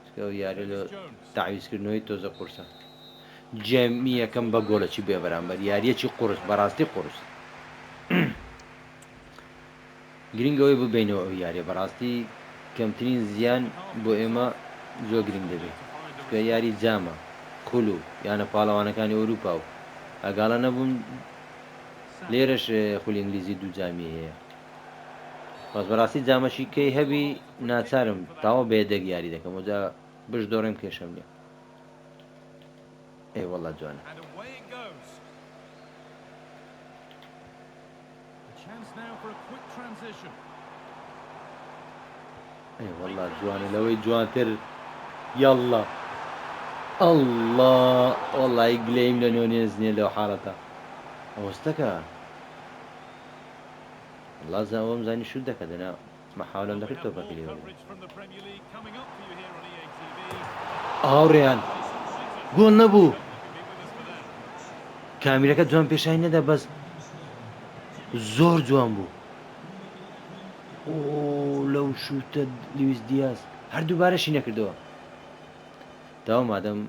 چکە ئەو یاری لە تعویزکردنەوەی تۆزە قورسە جێمی یەکەم بە گۆڵەکی بێ بەرامبەر یاریەکی قورس بەڕاستی قورس گرنگەوەی ببینەوە ئەو یاریە بەڕاستی کەمترین زیان بۆ ئێمە زۆر گرنگ دەبێت کە یاری جامە خول و یانە پاڵەوانەکانی ئەوروپا و ئەگاڵە نەبوون لێرەش خولی ئینگلیزی دوو جامی هەیە بەس بەڕاستی جامەشی کەی هەبی ناچارم تاوە بێدەگ یاری دەکەم وجا بش دۆڕێم کێشەم لێ ئێ وەڵا جوانە And away it goes. A chance now for a quick transition. ئێ وەڵا جوانە لەوەی جوانتر یاڵڵا ئەڵڵا وەڵای گلەیم لە نۆنێزنیە لەو حاڵەتە ئەوەستەکە وەڵا ئەوەم زانی شوت دەکە دەنا مەحاولەم We دەکرد have more تۆپەکەی لێ coverage from the Premier League coming up for you here on EA TV. ئاوڕێیان گۆڵ نەبوو Hope you can be with us for that. کامیرەکە جوان پێشانی نەدا بەس زۆر جوان بوو ئۆ لەو شوتە لیویس دیاز هەردووبارەشی نەکردەوە داوا مادەم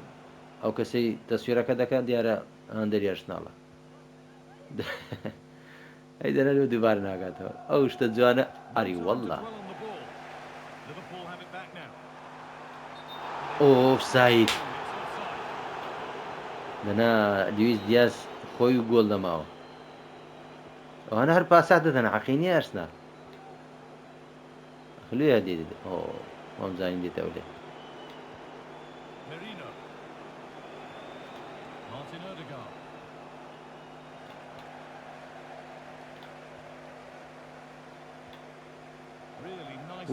ئەو کەسەی تەسوێرەکە دەکات دیارە هەندەری ئەرسناڵە ئەی دەنە لەو دووبار ناگاتەوە ئەو شتە جوانە ئەری Time to وەڵڵا dwell on the ball. Liverpool have it back now. ئۆفساید It's offside. دەنا لیویس دیاز خۆی و گۆڵ دەماوە ئەوانە هەر پاسات دەدەن حەقینی ئەرسنال خلوێ دێت ئەو ئەم زانین دێتەوە لێ Merino.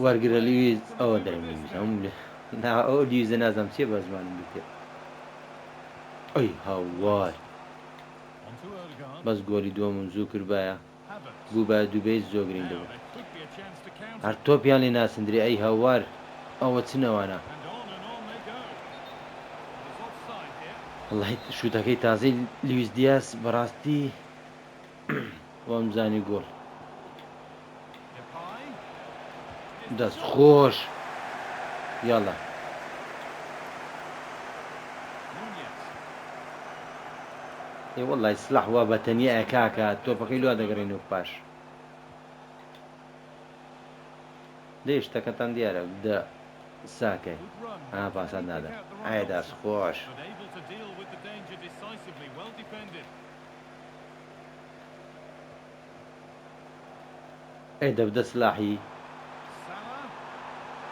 وەرگرە لیویز ئەوە دەرەنیویز نا ئەو لیویزە نازانم چێ بە زمانم بکرێت ئەی هاوار Onto Odegaard. بەس گۆلی دووەمم زوو کردبایە Havertz. بوو بە دووبەی زۆ گرنگ Now دەبوو there could be a chance to counter. هەر تۆپیان لێ ناسندرێ ئەی هاوار ئەوە چنەوانە And on they go. There's offside here. وڵی شوتەکەی تازەی لیویس دیاس بەڕاستی وەم زانی گۆڵ Depay. دەست خۆش یاڵە Nunez. ئێ وەڵی سلاح وا بەتەنیا ئەکاکە تۆپەکەی لوا دەگەڕێن و پاش دێ شتەکەتان دیارە دە ساکەی Good run. پاسان Can he نادا pick out the ئای right دەست option? خۆش But able to deal with the danger decisively. Well defended. ئەی دەبدە سلاحی Salah.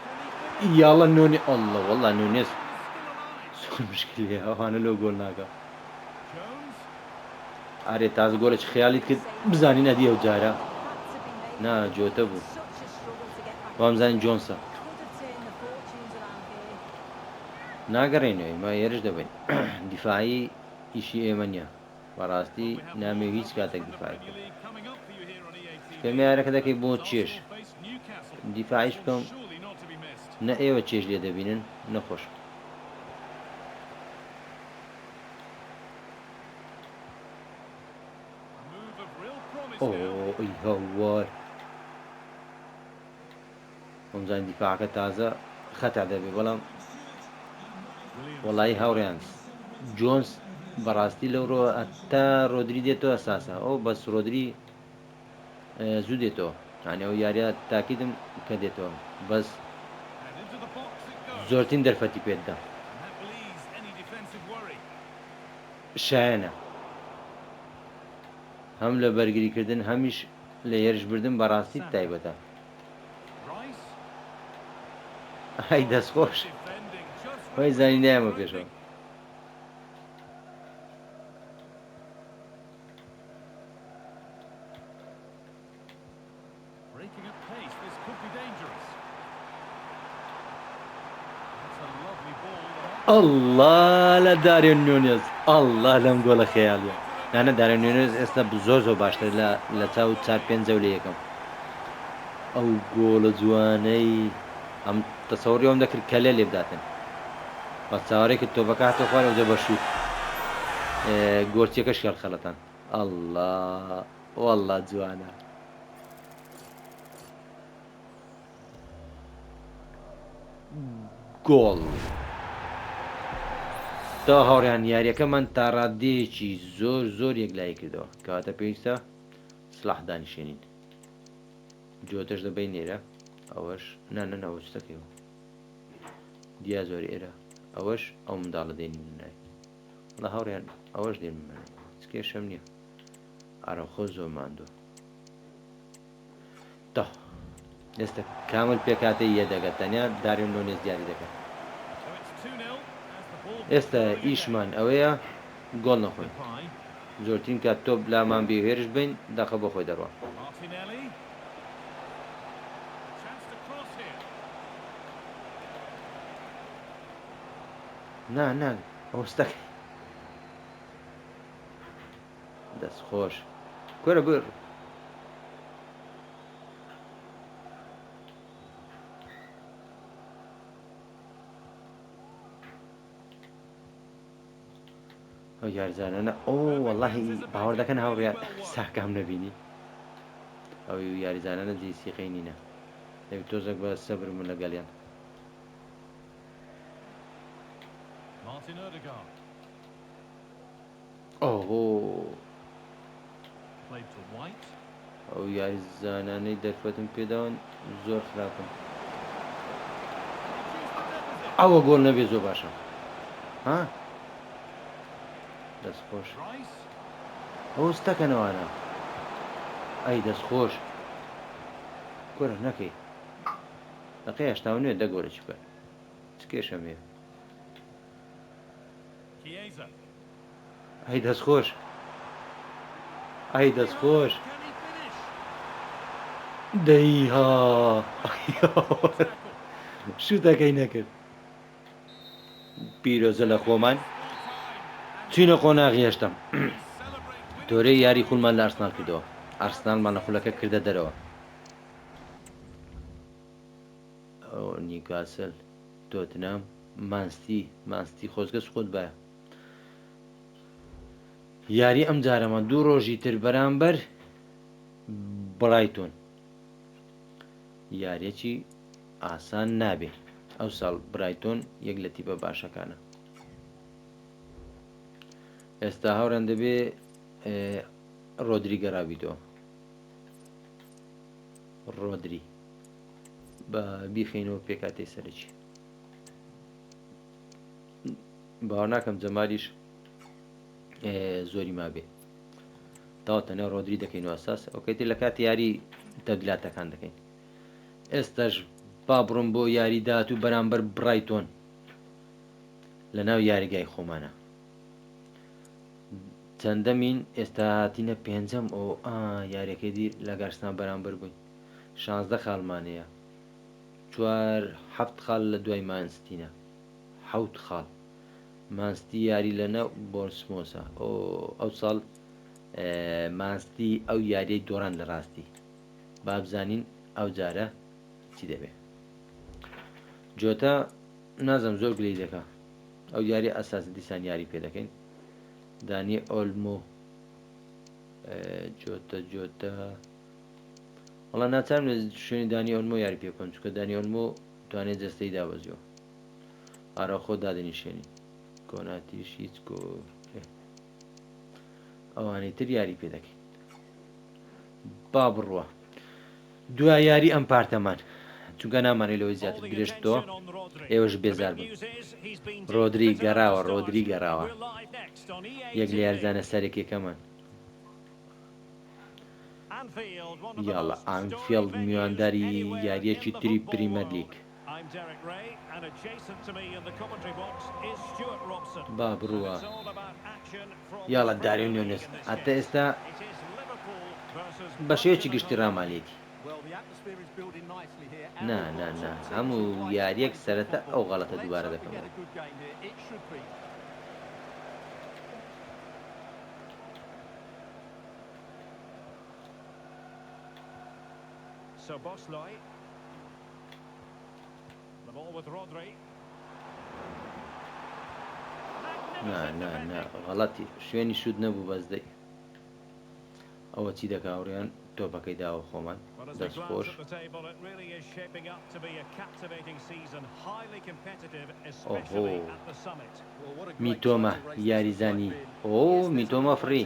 Can he finish? یاڵە نۆنی ئەڵڵە وەڵا نونێس Still alive. زۆر مشکلی ئەوانە لەو گۆڵ ناکە Jones. ئارێ تاز گۆلێک خیالیت کرد بزانی نەدی ئەو جارە Had to be نا made. جۆتە بوو Such a struggle to get back. وامزانی جۆنسە Could have turned the fortunes around here. ناگەڕێنەوەی ما ێرش دەبین دیفاعی ئیشی ئێمە نییە بەڕاستی We have نامێ more هیچ coverage کاتێک from the دیفاعی Premier League coming up for you here on EA TV. پێمیارەکە دەکەی بۆ چێش Arsenal face Newcastle. دیفاعیش One بکەم surely not to be missed. نە ئێوە چێش لێ دەبینن نەخۆش A move of real promise ئۆ now. ئەی هەوار وەمزانی دیفاعەکە تازە خەتا دەبێ بەڵام Williams. وەڵی هاوڕیان جۆنس بەڕاستی لەوڕۆ ئەتا ڕۆدری دێتەوە ئەساسە ئەو بەس ڕۆدری زوو دێتەوە یانی ئەو یاریە تاکیدم کە دێتەوە بەس And into the box it goes. زۆرترین دەرفەتی پێتدا And that relieves any defensive worry. شایەنە هەم لە بەرگریکردن هەمیش لە هێرش بردن بەڕاستی تایبەتە Rice. ئای دەستخۆش Defending just وای زانی نایەمە پێشەوە breaking at pace. This could be dangerous. That's a lovely ball. ئەڵڵا لە دارێن نونێز ئەڵڵا لەم گۆڵە خەیاڵە یانە دارێن نونێز ئێستا زۆر باشتر لە چاو 4-5 لە یەکەم ئەو گۆڵە جوانەی ئەم تەسەوڕی ئەوم دەکرد کە لێ لێ بداتن بە چاوەڕێ کرد تۆپەکە هاتۆ خوار ئەوجە بەشوت گۆرچیەکە شێڵ خەڵەتان ئەڵڵا وەڵڵا جوانە گۆڵ تا هاوڕیان یاریەکەمان تا ڕادەیەکی زۆر یەکلایی کردەوە کەواتە پێویستە سلاح دانیشێنین جۆتەش دەبین نێرە ئەوەش نانەوە شتەکەیەوە دیا زۆر ئێرە ئەوەش ئەو منداڵە دێنین نای لە هاوڕیان ئەوەش دێن کێشەم نییە ئارەخۆ زۆر ماندووە تا ئێستا کامل پێکاتی یە دەگەت تەنیا دارێن نۆنێز دیاری دەکەن So it's 2-0 as the ball ئێستا ئیشمان ئەوەیە گۆڵ نەخۆین Depay. زۆرترین کات تۆپ لامان بێ هێرش بین داخە بۆ خۆی دەڕوە Martinelli. A chance to cross here. نا ئەوستەکە دەست خۆش کۆرە بر ئەو یاریزانانە ئۆ وەڵاهی باوەڕ دەکەن هاوڕیان ساکام نەبینی ئەو یاریزانانە جیسیقەی نینە دەبێت تۆزێک بە سەبرمون لەگەڵیان Martin Odegaard. ئۆ Played to White. ئەو یاریزانانەی دەرفەتم پێداون زۆر خراپن ئەوە گۆڵ نەبێ زۆر باشە ها دەست خۆش Rice. ئەوستەکەنەوانە ئەی دەست خۆش گۆرە نەکەی دەقی هەشتا نوێ دەگۆرە چ بکە چ کێشەمێ Chiesa. ئەی دەست خۆش ئەی دەست خۆش Can he finish? دەیها Tackle. شوتەکەی نەکرد پیرۆزە لە خۆمان Well timed. چینە قۆناغی هێشتم And we celebrate with تۆرەی یاری خولمان لە ئارسنال کردەوە ئارسنالمان لە خولەکە کردە دەرەوە ئەو نیوکاسل تۆتنام مانستی خۆزگە سقوت بە یاری ئەم جارەمان دوو ڕۆژی تر بەرامبەر بڕایتۆن یاریەکی ئاسان نابێ ئەو ساڵ برایتۆن یەک لە تیپە باشەکانە ئێستا هاوڕێن دەبێ ڕۆدری گەڕاویتەوە ڕۆدری بە بیخینەوە پێکاتەی سەرەکی باوە ناکەم جەمالیش زۆری مابێ تاوەتەنە ڕۆدری دەکەینەوە ئەساس ئەوکەیتر لە کاتی یاری تەبدیلاتەکان دەکەین ئێستاش با بڕۆم بۆ یاری داهات و بەرامبەر برایتۆن لە ناو یاریگای خۆمانە چەندەمین ئێستا هاتینە پێنجەم ئەو یاریەکەی دی لە گارستان بەرامبەر بووین 16 خاڵمانەیە 7 خاڵ لە دوای مانستینە 7 خاڵ مانستی یاری لەنە بۆرسمۆسە ئەو ساڵ مانستی ئەو یاریەی دۆڕان لە ڕاستی بابزانین ئەو جارە چی دەبێ جۆتە نازم زۆر گلەی دەکا ئەو یاری ئەساس دیسان یاری پێ دەکەین دانی ئۆلمۆ جۆتە وەڵا ناچارم لە شوێنی دانی ئۆلمۆ یاری پێ بکەم چونکە دانی ئۆلمۆ توانێت جەستەی دابەزیەوە ئاراخۆ دادنیشێنی کۆناتیش هیچ ئەوانەی تر یاری پێ دەکەین با بڕوە دوای یاری ئەم پارتەمان چونکە نامانێت لەوەی زیاتر درێژتەوە ئێوەش بێزار بن ڕۆدری گەڕاوە یەک لە یاریزانە سەرێکێکەمان یاڵە ئانفیلد میوانداری یاریەکی تری پریمەر لیگ با بڕوە یاڵە داریون نوێنێس هەتا ئێستا بە شێوەیەکی گشتی ڕامالێتی نا هەموو یاریەک سەرەتا ئەو غەڵەتە دووبارە دەکەم Szoboszlai. The ball with Rodri. نا غەڵەتی شوێنی شوت نەبوو بەزدەی ئەوە چی دەکاوڕیان تۆپەکەی داوە خۆمان دەست خۆش میتۆمە یاریزانی میتۆمە فڕی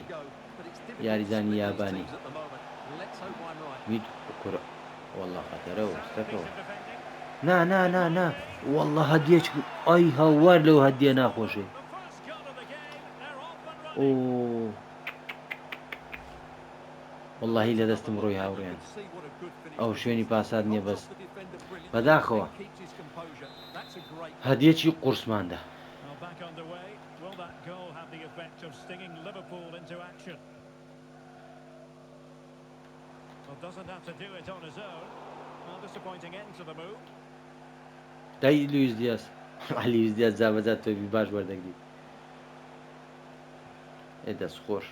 یاریزانی یابانی والله خەتەرە وەستەکەەوە نا والله هەدیەک ئای هاوار لەو هەدیە ناخۆشێ واللهی لە دەستم ڕۆی هاوڕێن ئەو شوێنی پاسات نییە بەس بەداخەوە هەدیەکی قورسماندا دای لویس دیاز جابەجات تۆبی باش وەردەگریت دەست خۆش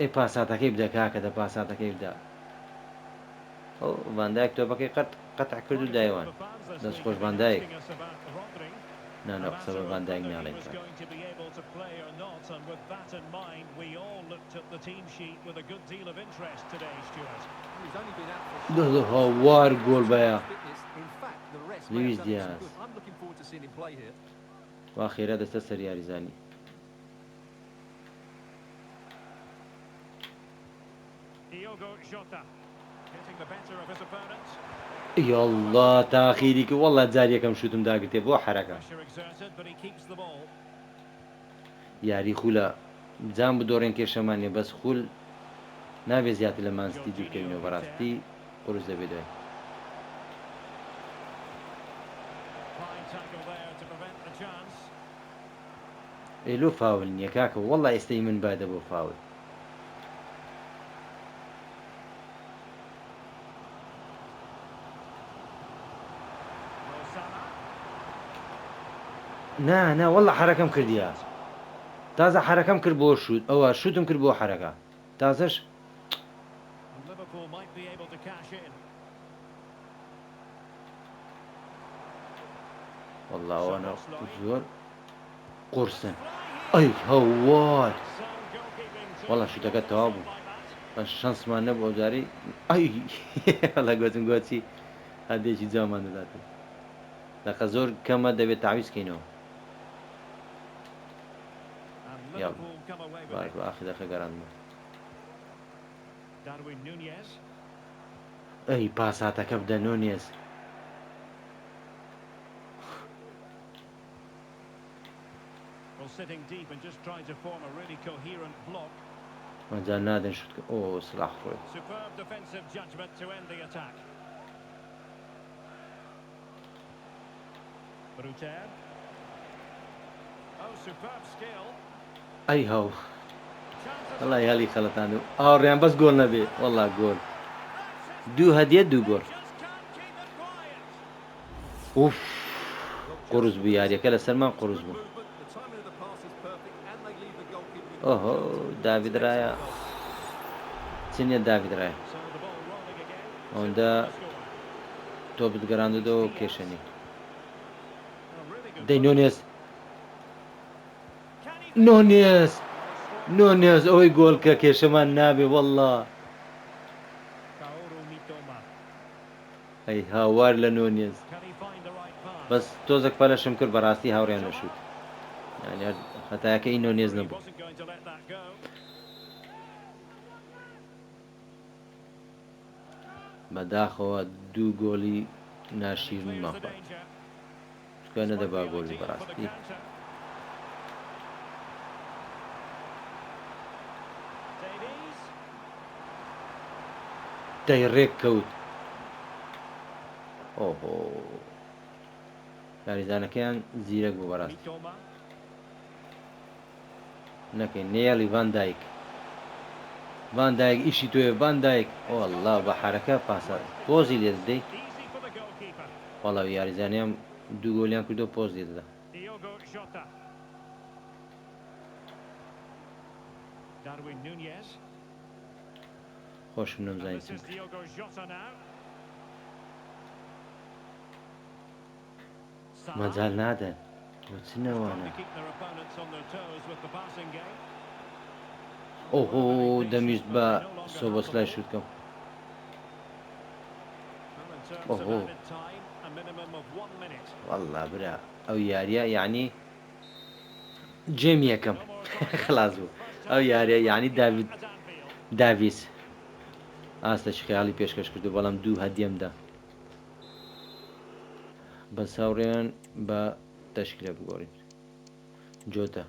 پاساتەکەی بدە کاکە دە پاساتەکەی بدا ڤاندایک تۆپەکەی قەتع کرد و دایوان دەست خۆش ڤاندایک نانە قسە بە ڤاندایک ناڵێن هاوار گۆڵ بەیە لویس دیاز وا خێرا دەستە سەر یاریزانی یاڵڵا تاخیری کە وەڵا جاریەکەم شوتم داگرتێ بۆ حرەکە یاری خولە جام بدۆڕێن کێشەمانێ بەس خول نابێ زیاتر لە مانستی دوورکەوینەوە بەڕاستی قورس دەبێت دوای ئێلۆ فاول نییە کاکە وەڵا ئێستای من بادە بۆ فاول نا والله حركەم کردیە تازە حرەکەم کرد بۆ شوت ئەوە شوتم کرد بۆ حرەکە تازەش And Liverpool might be able to cash in. والله ئەوانە زۆر قورسن ئەی هەوار Sound goalkeeping to والله شوتەکە تەواو بوو بە شانسمان نەبوو ئەو جارەی ئەی هەڵە گوتم گۆچی هەندێکی جامان دەداتێت دەقە زۆر کەمە دەبێت تعویزکەینەوە And Yeah. Liverpool come away with وای it. بە ئاخی دەخە گەڕاندمە Darwin Núñez. ئەی پاساتەکە بدە نۆنیێز Well, sitting deep and just trying to form a really coherent block. ئەجا نادەن شوتکە ئۆ سلاح خۆی Superb defensive judgment to end the attack. Ruter. Oh, superb skill. ئەی هەو Chances. وڵی هەلی خەڵەتان و ئاڕیان بەس گۆل نەبێ وەڵا گۆل دوو هەدیە دوو گۆل Just can't keep it quiet. ئوف قورس بوو یاریەکە لە سەرمان قورس بوو Movement, the timing of the pass is perfect, and they leave the goalkeeper. ئۆهۆ داوید ڕایە چنیە داوید ڕایە So the ball rolling again. ئەوەندە Superb score. تۆ بتگەڕاندەوە کێشەنی A really good دەی run. نۆنێز Can he نۆنێز نۆنێز ئەوەی گۆل کە کێشەمان نابێ وەڵا Kaoru Mitoma. ئەی هاوار لە نۆنێز Can he find the right pass? بەس تۆزێک پەلەشم کرد بەڕاستی هاوڕیان نەشوت یعنی هەتایەکە ئین نۆنێز He نەبوو wasn't going to let that go. بەداخەوە دوو گۆلی ناشیرن Clears the ماخۆ danger. چکە نەدەبا Might be گۆلی ideal for the بەڕاستی counter. Davies. دەی ڕێک کەوت ئۆهۆ یاریزانەکەیان زیرەک بوو بەڕاستی Mitoma. نەکەین نێڵی ڤان دایک ڤان دایک ئیشی توێ ڤان دایک وەڵا بە حرەکە پاسە پۆزی لێ دەدەی Easy for the goalkeeper. وەڵا یاریزانیان دوو گۆلیان کردو پۆز لێ دەدا Diogo Jota. Darwin Núñez. خۆشم And نەمزانی this is Diogo Jota now. Salah. مەجال نادەن Trying وچنەوانە to keep their opponents on their toes with the passing game. ئۆهۆ دەمیست بە سۆبۆسلای شوتکەم Well, in terms of Oh, oh. added time, a minimum of 1 minute. وەڵا برا ئەو یاریە یعنی جێم یەکەم No more time. خلاص بوو First ئەو time یاریە یعنی داوید at Anfield. داویس ئاستەش خەیاڵی پێشکەش کردو بەڵام دوو هەدیەمدا بە ساوڕێیان بە تەشکیلە بگۆڕین جۆتە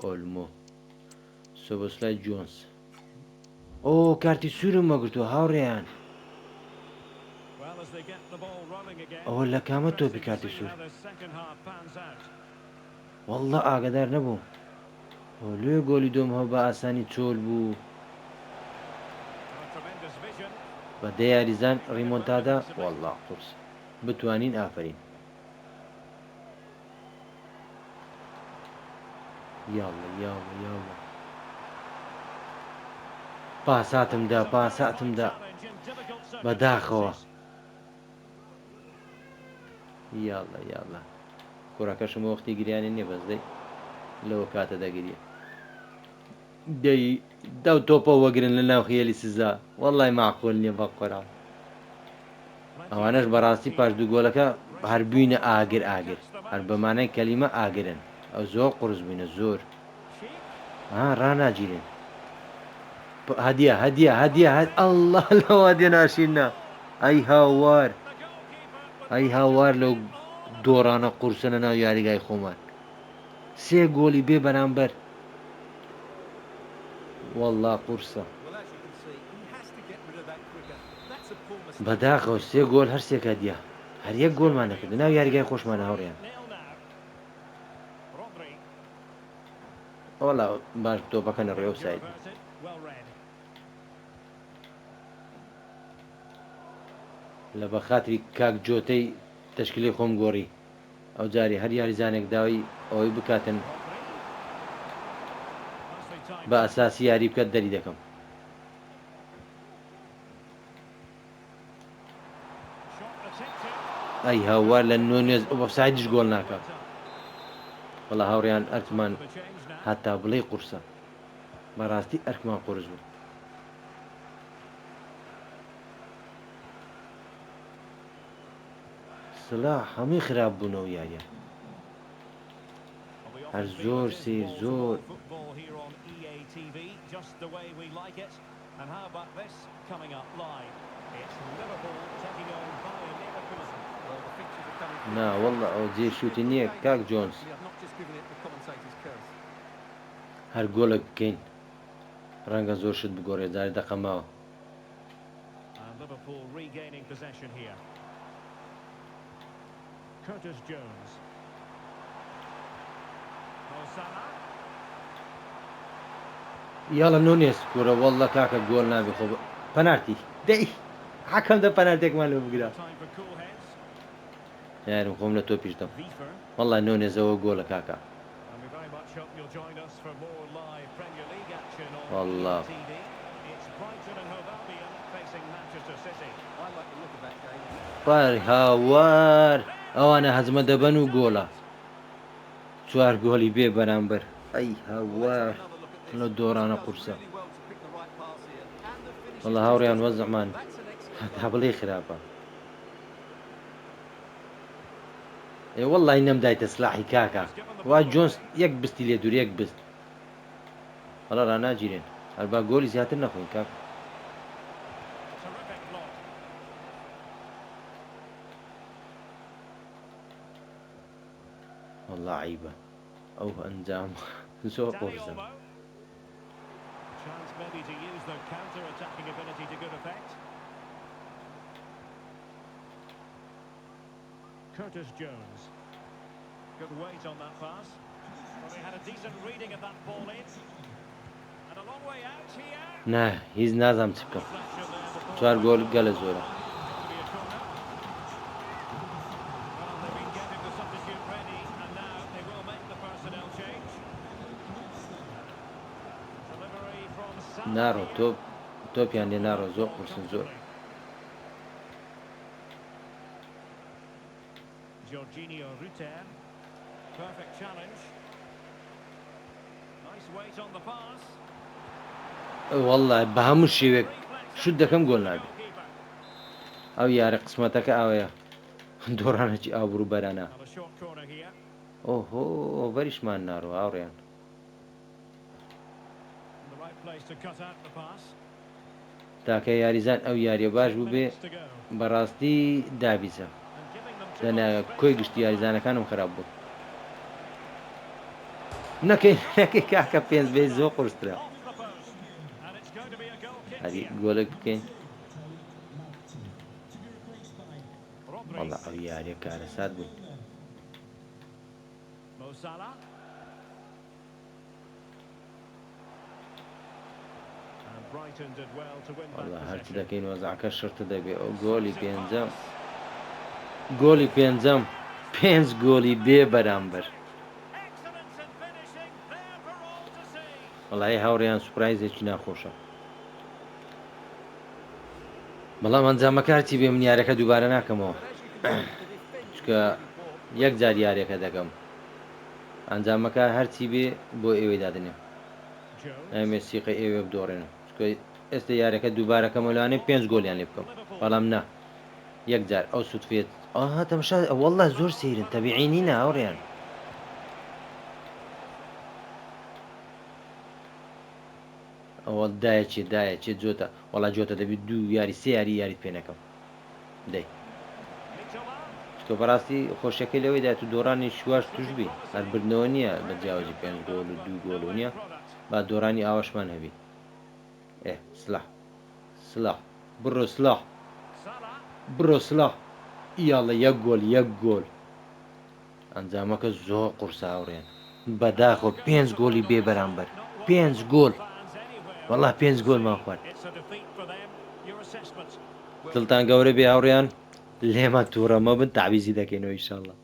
ئۆلمۆ سۆبۆسلای جۆنس ئۆ کارتی سوورم مەگرتووە هاوڕێیان Well, as they get the ball rolling again. ئەوە لە کامە تۆپی Interesting to کارتی see سوور how the second half pans out. وەڵا ئاگدار نەبوو ئۆ لێ گۆلی دۆم هەو بە ئاسانی چۆل بوو A tremendous vision. بە دەیاریزان ڕیمۆنتادا وەڵا قورس بتوانین ئافرین یاڵە یاڵە پاساتمدا پاساتمدا Challenge in difficult بەداخەوە circumstances. یاڵە کوڕەکەشم وەختی گریانی نییە بەزدەی لەوە کاتە دەگریە دەی دەو تۆپە وەگرن لە ناو خێلی سزا وەڵای ماقۆل نییە بە قۆران ئەوانەش بەڕاستی پاش دوو گۆلەکە هەربووینە ئاگر هەر بەمانای کەلیمە ئاگرن ئەو زۆر قورس بووینە زۆر ڕناگیرن هەدیە ئەڵڵا لەوا دێ ناشینە ئەی هاوار ئەی هاوار لەو دۆڕانە قورسەنە ناو یاریگای خۆمان سێ گۆلی بێ بەرامبەر وەڵا قورسە Well, as you can see, he has to get rid of that quicker. That's a poor mistake. بەداخەوە سێ گۆل هەر سێکە دیە هەر یەک گۆلمان نەکرد ناو یاریگای خۆشمانە هەوڕیان Nil now. Rodri. وەڵا باش تۆپەکەنە ڕێو ساید Diverted. Well read. لە بەخاتری کاک جۆتەی تەشکیلی خۆم گۆڕی ئەو جاری هەر یاریزانێک داوای ئەوەی بکاتن Nicely timed. بە ئەساسی یاری بکات دەری دەکەم. Shot attempted. ئەی هاوار لە نونێز ئۆفسایدیش گۆڵ ناکات. وەڵا هاوڕێیان ئەرکمان The change now. هەتا بڵێ قورسە. بەڕاستی ئەرکمان قورس بوو. سلاح هەمووی خراپ بوونەوە یاریە. We هەر often feel زۆر it is سیر wall-to-wall زۆر. football here on EA TV, just the way we like it. And how about this coming up live? It's Liverpool taking on Bayer Leverkusen. Well, the fixtures are coming نا وەڵا ئەو جێ شووتی نییە کاک جۆنس. We have not just given it the commentator's curse. هەر گۆڵێک بکەین ڕەنگە زۆر شت بگۆڕێ جارێ دەقەماوە. And Liverpool regaining possession here. Curtis Jones. Mo Salah. یاڵە نونێز کوورە وەڵا کاکە گۆڵ نابێ خۆ پەنارتی دەی حەکەم دە پەنارتێکمان لێ بگرە. Time for cool heads. یارم خۆم لە تۆ پیشتم. Wiefer. وەڵا نونێزەوە گۆڵە کاکە. And we very much hope you'll join us for more live Premier League action on Wallah. EA TV. It's Brighton and Hove Albion facing Manchester City. I like the look of that game. پار هاوار ئەوانە هەزمە دەبەن و گۆڵە. چوار گۆڵی بێ بەرامبەر. ئەی هاوار لە دۆڕانە قورسە. Really well to pick the right pass here. And the finish. وەڵا هاوڕێیان وەزعمان That's an excellent. هەتا بڵێ خراپە. ئێ وەڵای نەمدایتە سلاحی کاکە. وا جۆنس یەک بستی لێ دوور یەک بست. وەڵا ڕاناگیرێن. هەر با گۆڵی زیاتر نەخۆین کاکە. Terrific block. وەڵا عیبە. ئەو ئەنجام زۆر Dani قۆرسە. Olmo. Chance maybe to use the counter-attacking ability to good effect. Curtis Jones. Good weight on that pass. Well, they had a decent reading of that ball in. And a long way out here. نا هیچ نازام چ بکەم. Deflection there, the ball چوار گۆڵ گەلە زۆرە. to be a corner. Well, they've been getting the substitute ready, and now they will make the personnel change. Delivery from Salah. ناڕۆ تۆپیان لێ ناڕۆ زۆر قورسن زۆر. Jorginho Rutter. Perfect challenge. Nice weight on the pass. وەڵا بە هەموو شێوێک Reflex شت دەکەم گۆڵ نابێ. goalkeeper. ئەو یارە قسمەتەکە ئەوەیە دۆڕانێکی ئابروو بەرانە. And a short corner here. ئۆهۆ بەریشمان ناڕۆ ئاوڕێیان. In the right place to cut out the pass. تاکە یاریزان ئەو یاریە باش بوو بێ Minutes to go. بەڕاستی دابیزە. And giving them too دەنا much space. کۆی گشتی یاریزانەکانم خراپ بوو. نەکەی کاکە پێنج بێ زۆر قورسترا. Off the post. And it's going to be a goal kick هەری here. گۆلێک بکەین. Rodri. وەڵا ئەو یاریە کارە سات بوو. Mo Salah. And Brighton did well to win وەڵا that هەرچی possession. دەکەین وەزعەکە شرتە دەبێ ئەو گۆڵی پێنجەم. گۆڵی پێنجەم 5 گۆڵی بێ بەرامبەر. Excellence in finishing, there for all to see. وەڵای هاوڕێیان سوپرایزێکی ناخۆشە. بەڵام ئەنجامەکارتی بێ من یارەکە دووبارە ناکەمەوە. چکە یەک جار یارێکە دەکەم. ئەنجامەکە هەرچی بێ بۆ ئێوەی دادنێ. Jones. ئەمێ سیقە ئێوێ بدۆڕێنە. چکە ئێستا یارەکە دووبارەکەم لەوانێ 5 گۆلیان لێ بکەم. بەڵام نا. یەک جار ئەو سوتفێت. تەماشا وەڵا زۆر سەیرن تەبیعی نینە هاوڕێیان. ئەوە دایەکی جۆتە وەڵا جۆتە دەبێت دوو یاری سێ یاریت پێ نەکەم. دەی Mitoma. تۆ بەڕاستی خۆشیەکەی لەوەی دا تو دۆڕانی شواش توش بی هەر بردنەوە نییە بە جیاوازی 5 گۆڵ و 2 گۆڵ و نییە با دۆڕانی ئاواشمان هەبی. سلاح بڕۆ سلاح Salah. بڕۆ سلاح ئیاڵە یەک گۆل ئەنجامەکە زۆر قورسە هاوڕێن بەداخۆ 5 گۆڵی بێ بەرامبەر 5 گۆڵ Fans anywhere. وەڵا 5 گۆڵمان خوارد. It's a defeat for them. Your assessment. دڵتان گەورە بێ هاوڕێیان لێمە تووڕەمە بن تعویزی دەکەینەوە ئینشاڵڵا.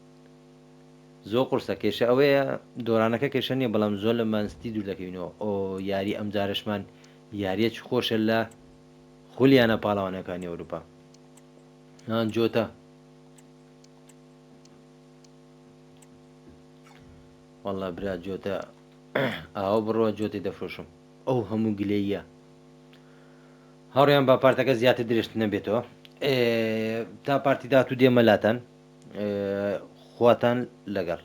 زۆر قورسە کێشە ئەوەیە دۆرانەکە کێشە نیە بەڵام زۆر لە مانستی دوور دەکەینەوە ئۆ یاری ئەم جارشمان یاریەک خۆشە لە خولیانە پاڵەوانەکانی ئەوروپا جۆتە وەڵا برا جۆتە ئاوە بڕۆوە جۆتی دەفرۆشم ئەو هەموو گلەیە هەوڕیان با پارتەکە زیاتر درێژت نەبێتەوە تا پارتی داات و دێمەلاتەن خواتان لەگەڵ